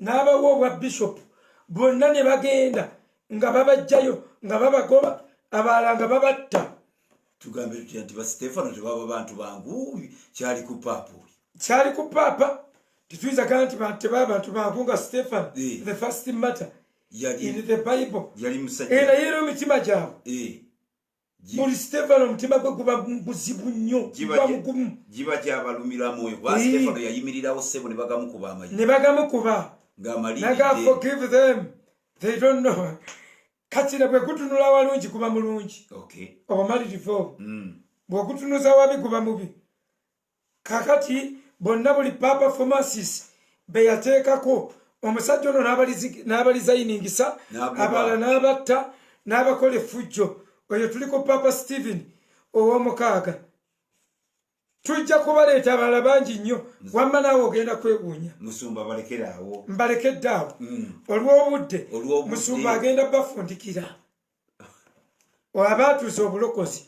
n'abawa obwa bishop bonna ne bagenda nga babajjayo nga babagoba abalala nga babatta. Tugambe tutya nti ba Stefano tebaba bantu bangu kyali ku papa. Kyali ku papa. Tituiza kanti tebaba bantu bangu nga Stefano the first matter in the Bible. Yali musajja. Era yero mitima gyabwe. Buli Stefano mutima gwe guba buzibu nnyo. Jiba gyabalumira mwoyo. Ba Stefano yayimirirawo ssebo ne bagamukuba amayi. Ne bagamukuba. Ng'amaliri. Naga forgive them. They don't know. Kati na bwe kutunula walungi kuba mulungi. Okay. Obumalirivu. Bwe kutunuza wabi kuba mubi. Kakati bonna buli Papa Francis be yateekako omusajja ono n'abalizayiningisa abala n'abatta n'abakola effujjo. Oyo tuliko Papa Stephen ow'omukaaga. Tujja kubaleeta abalala bangi nnyo wamma naawe ogenda kwewuunya. Musumba balekeraawo. Mbalekedde awo. Olw'obudde Musumba agenda bafundikira. Abaatuuza obulokozi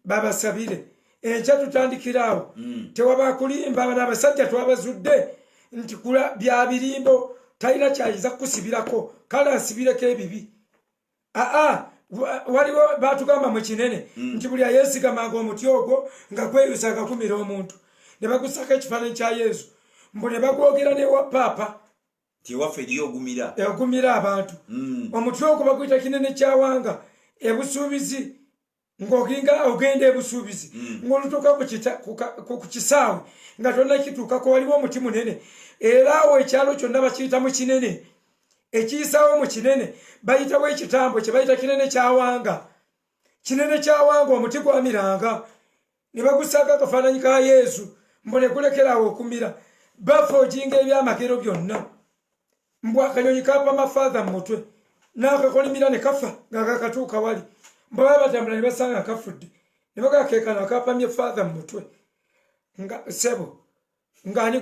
babasabire. Enkya tutandikira awo. Tewaba kulimba n'abasajja twabazudde nti kula bya birimbo talina kyayinza kusibirako kale ansibireko ebibi. waliwo batugamba mu kinene nti buli ayeesigamanga omuti ogwo nga gweyusa agakumira omuntu ne bagusaka ekifaananyi kya Yesu mbu ne bagwogera newa paapa tiwaffe lyogumira egumira abantu omuti ogwo baguyita kinene kyawanga ebusuubizi ng'oginga ogenda ebusuubizi ng'olutuuka ku kisaawe nga tonna kituukako waliwo omuti munene era awo ekyalo kyonna bakiyita mu kinene ekiyisaawo mu kinene bayitawo ekitambo kye bayita kinene kyawanga omuti gwamiranga ne bagusaka akafaananyi ka Yesu mbu ne gulekeraawo okumira bafa ojinga ebyamagero byonna mbu akanyonyi kapa mafaatha mu mutwe n'akakolimira ne kafa nga kakatuuka wali mbu baba batambula ne basanga kafudde ne bagakeekano akapamye faatha mu mutwe nga sebo ngaali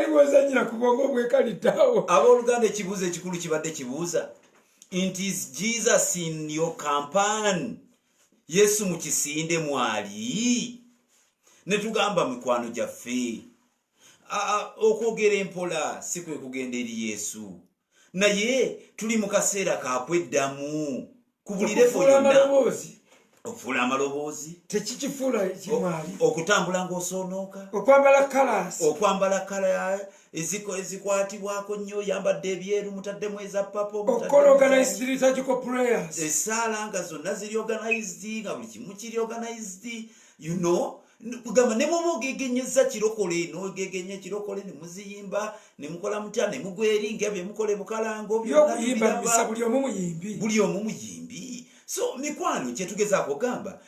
bwozanyira ku bwongo bwekaliddaawo. Abooluganda ekibuuzo ekikulu kibadde kibuuza nti is Jesus in your campaign? Yesu mu kisinde mwali? Ne tugamba mikwano gyaffe okwogera empola si kwe kugenda eri Yesu, naye tuli mu kaseera kakweddamu kubulire fonna okufuula amaloboozi tekikifuula ekimwali okutambula ng'osonooka okwambala kala ezikwatibwako nnyo oyambadde ebyeru mutaddemu eza papa okukola organized liturgical prayers essaala nga zonna ziri organized nga buli kimu kiri organized you know kugamba ne bwoba ogegenyeza kirokole n'ogegenye kirokole ne muziyimba ne mukola mutya ne mugweri nga bye mukole bukalango byonna buli omu muyimbi. So mikwano kyetugezaako gamba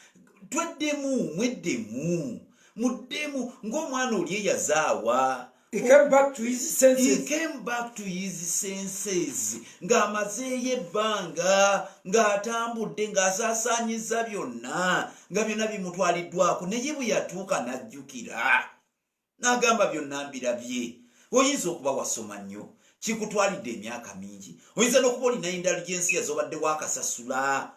mweddemu ng'omwana oli eyazaawa he came back to his senses ng'amazeeyo ebbanga ng'atambudde ng'asaasaanyiza byonna nga byonna bimutwaliddwako naye bwe yatuuka n'ajjukira n'agamba byonna mbirabye. Oyinza okuba wasoma nnyo kikutwalidde emyaka mingi, oyinza n'okuba olina indulgensiya z'obadde waakasasula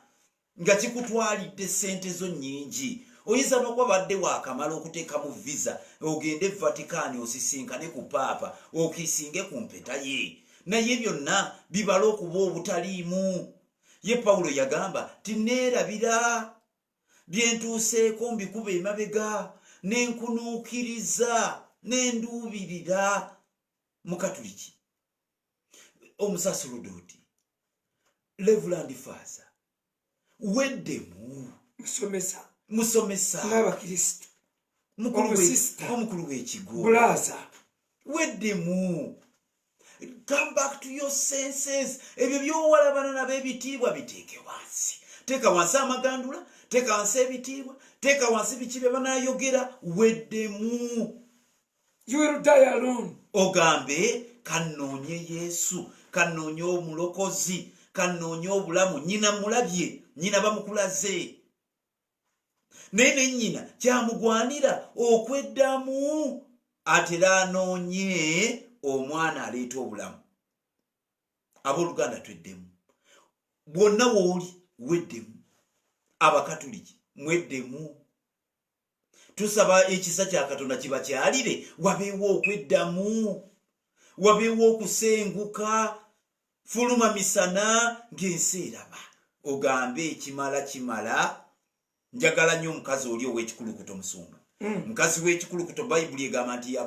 nga kikutwalidde ssente zo nnyingi, oyinza n'okuba badde waakamala okuteekamu visa ogende Vatican osisinkane ku paapa okiisinge ku mpeta ye, naye byonna bibala okuba obutaliimu. Ye Pawulo yagamba tineerabira byentuuseeko mbikuba emabega nenkunuukiriza nenduubirira. Mukatuliki omusaserdoti Reverend Father weddemu musomesa n'abakristo omukulu w'ekigo bulaza weddemu. Come back to your senses. Ebyo by'owalabana nabo ebitiibwa biteeke wansi. Teeka wansi amagandula, teeka wansi ebitiibwa, teeka wansi biki bye banaayogera. Weddemu. You will die alone. Ogambe kannoonye Yesu, kannoonye omulokozi, kannoonye obulamu. Nnyina mulabye, nnyina bamukulaze. Naye ne nnyina kyamugwanira okweddamu atera anoonye omwana aleeta obulamu. Abooluganda tweddemu. Bwonna wooli weddemu. Abakatuliki mweddemu. Tusaba ekisa kya Katonda kiba kyalire wabeewo okweddamu, wabeewo okusenguka, fuluma misana ng'ensi eraba. Ogambe kimala. Njagala nnyo omukazi oli ow'ekikulukuto Musumba. Mukazi w'ekikulukuto Bayibuli egamba nti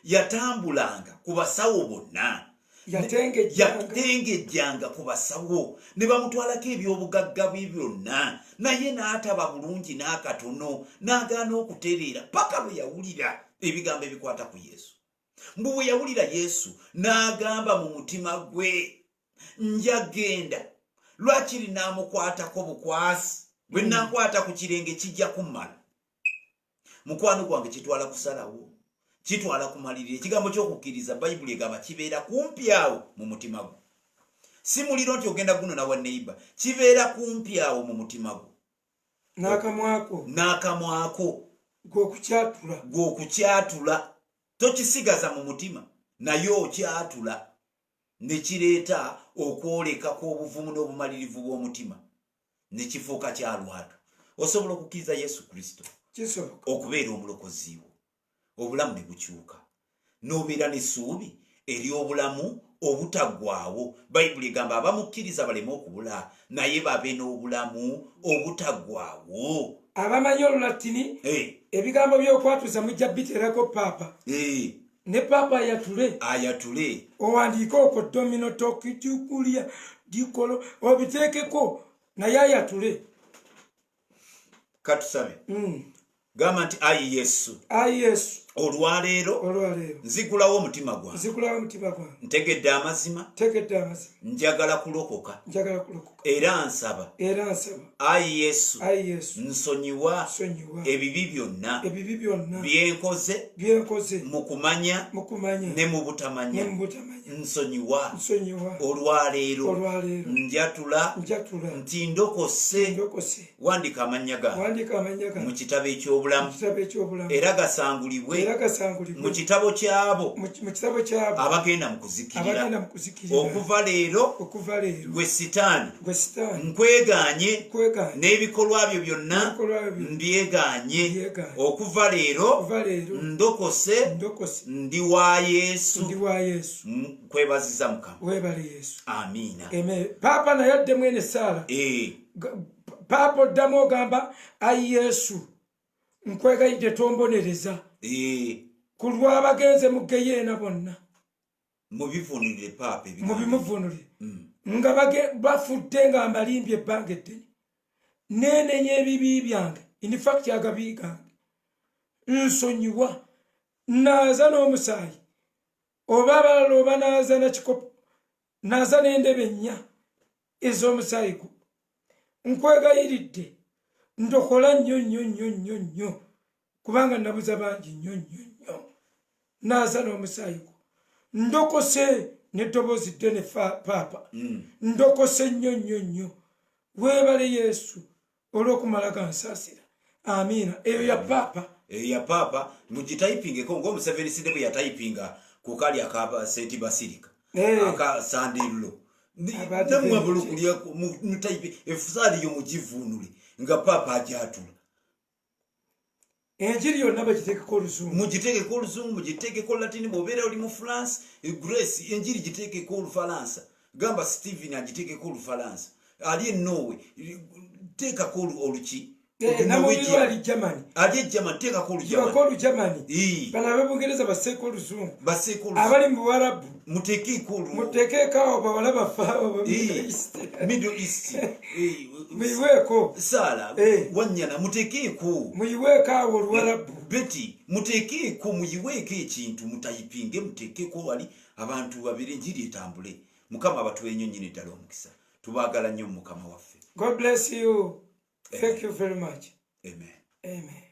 yatambulanga ku basawo bonna. Yatengejjanga ku basawo ne bamutwalako ebyobugagga bwe byonna, naye n'ataba bulungi n'akatono n'agaana okutereera paka bwe yawulira ebigambo ebikwata ku Yesu. Mbu bwe yawulira Yesu n'agamba mu mutima gwe njagenda, lwakiri n'amukwatako bukwasi, bwe nnakwata ku kirenge kijja kummala. Mukwano gwange kitwala kusalawo, kitwala kumalirira. Ekigambo ky'okukkiriza Bayibuli egamba kibeera kumpi awo mu mutima gwo. Si muliro nti ogenda guno nawa neighbor, kibeera kumpi awo mu mutima gwo. N'akamwako gw'okukyatula. Tokisigaza mu mutima, naye okyatula ne kireeta okwoleka kw'obuvumu n'obumalirivu bw'omutima ne kifuuka kya lwatu. Osobola okukkiriza Yesu Kristo okubeera omulokozi wo, obulamu ne bukyuka, n'obeera n'essuubi ery'obulamu obutaggwaawo. Bayibuli egamba abamukkiriza baleme okubula naye babe n'obulamu obutaggwaawo. Abamanyi Olulatini ebigambo by'okwatuza mujja biterako paapa. Ne paapa ayatule owandiika okwo domino tokitukulya dikolo obiteekeko naye ayatule. Katusabe gamba nti ayi Yesu olwaleero nzigulawo omutima gwange ntegedde amazima njagala kulokoka era nsaba ayi Yesu nsonyiwa ebibi byonna byenkoze mu kumanya ne mu butamanya nsonyiwa olwaleero njatula nti ndokose wandika amanya gange mu kitabo eky'obulamu era gasangulibwe mu kitabo kyabo abagenda mu kuzikirira okuva leero gwe sitaani nkweganye n'ebikolwa byo byonna mbyeganye okuva leero ndokose ndi wa Yesu nkwebaziza Mukama. Amiina. Paapa naye adde mwene Saala paapa oddamu ogamba ayi Yesu nkwegayidde tombonereza ku lw'abagenze mu Geyeena bonna mubivunulire paapa mubimuvunulire nga bafudde nga mbalimbye ebbanga eddene neenenya ebibi byange in fact agabi gange nsonyiwa naaza n'omusaayi oba abalala oba naaza nakikopo naaza n'endebe nnya ez'omusaayi gwo nkwegayiridde ndokola nnyo kubanga nabuza bangi nnyo naaza n'omusaayi gwo ndokose n'eddoboozi ddene paapa ndokose nnyo weebale Yesu olw'okumala gansaasira. Amiina. Eyo ya paapa mugitayipingeko ng'Omuseveni Sinde bwe yatayipinga ku kali aka St. Basilica aka Sandillo namwabula okulya mutayipe efusaali yo mugivunule nga paapa ajatula. Enjiri yonna bagiteekeko Oluzungu mugiteekeko Oluzungu mugiteekeko Latini bw'obeera oli mu France Grace enjiri giteekeko Olufalansa gamba Stephen agiteekeko Olufalansa ali Norway teekako oluki namuyiwa ali Germany teekako Germany bana ab'Obungereza baseeko Oluzungu abali mu Buwarabu muteekeko awo bawala bafa Middle East muyiweeko Saala Wanyana muteekeko awo Oluwarabu Betty muteekeko muyiweeko ekintu mutayipinge muteekeko wali abantu babiri enjiri etambule. Mukama abatuwe nnyo nnyini ddala omukisa. Tubaagala nnyo Mukama waffe. God bless you. Thank you very much. Amen. Amen.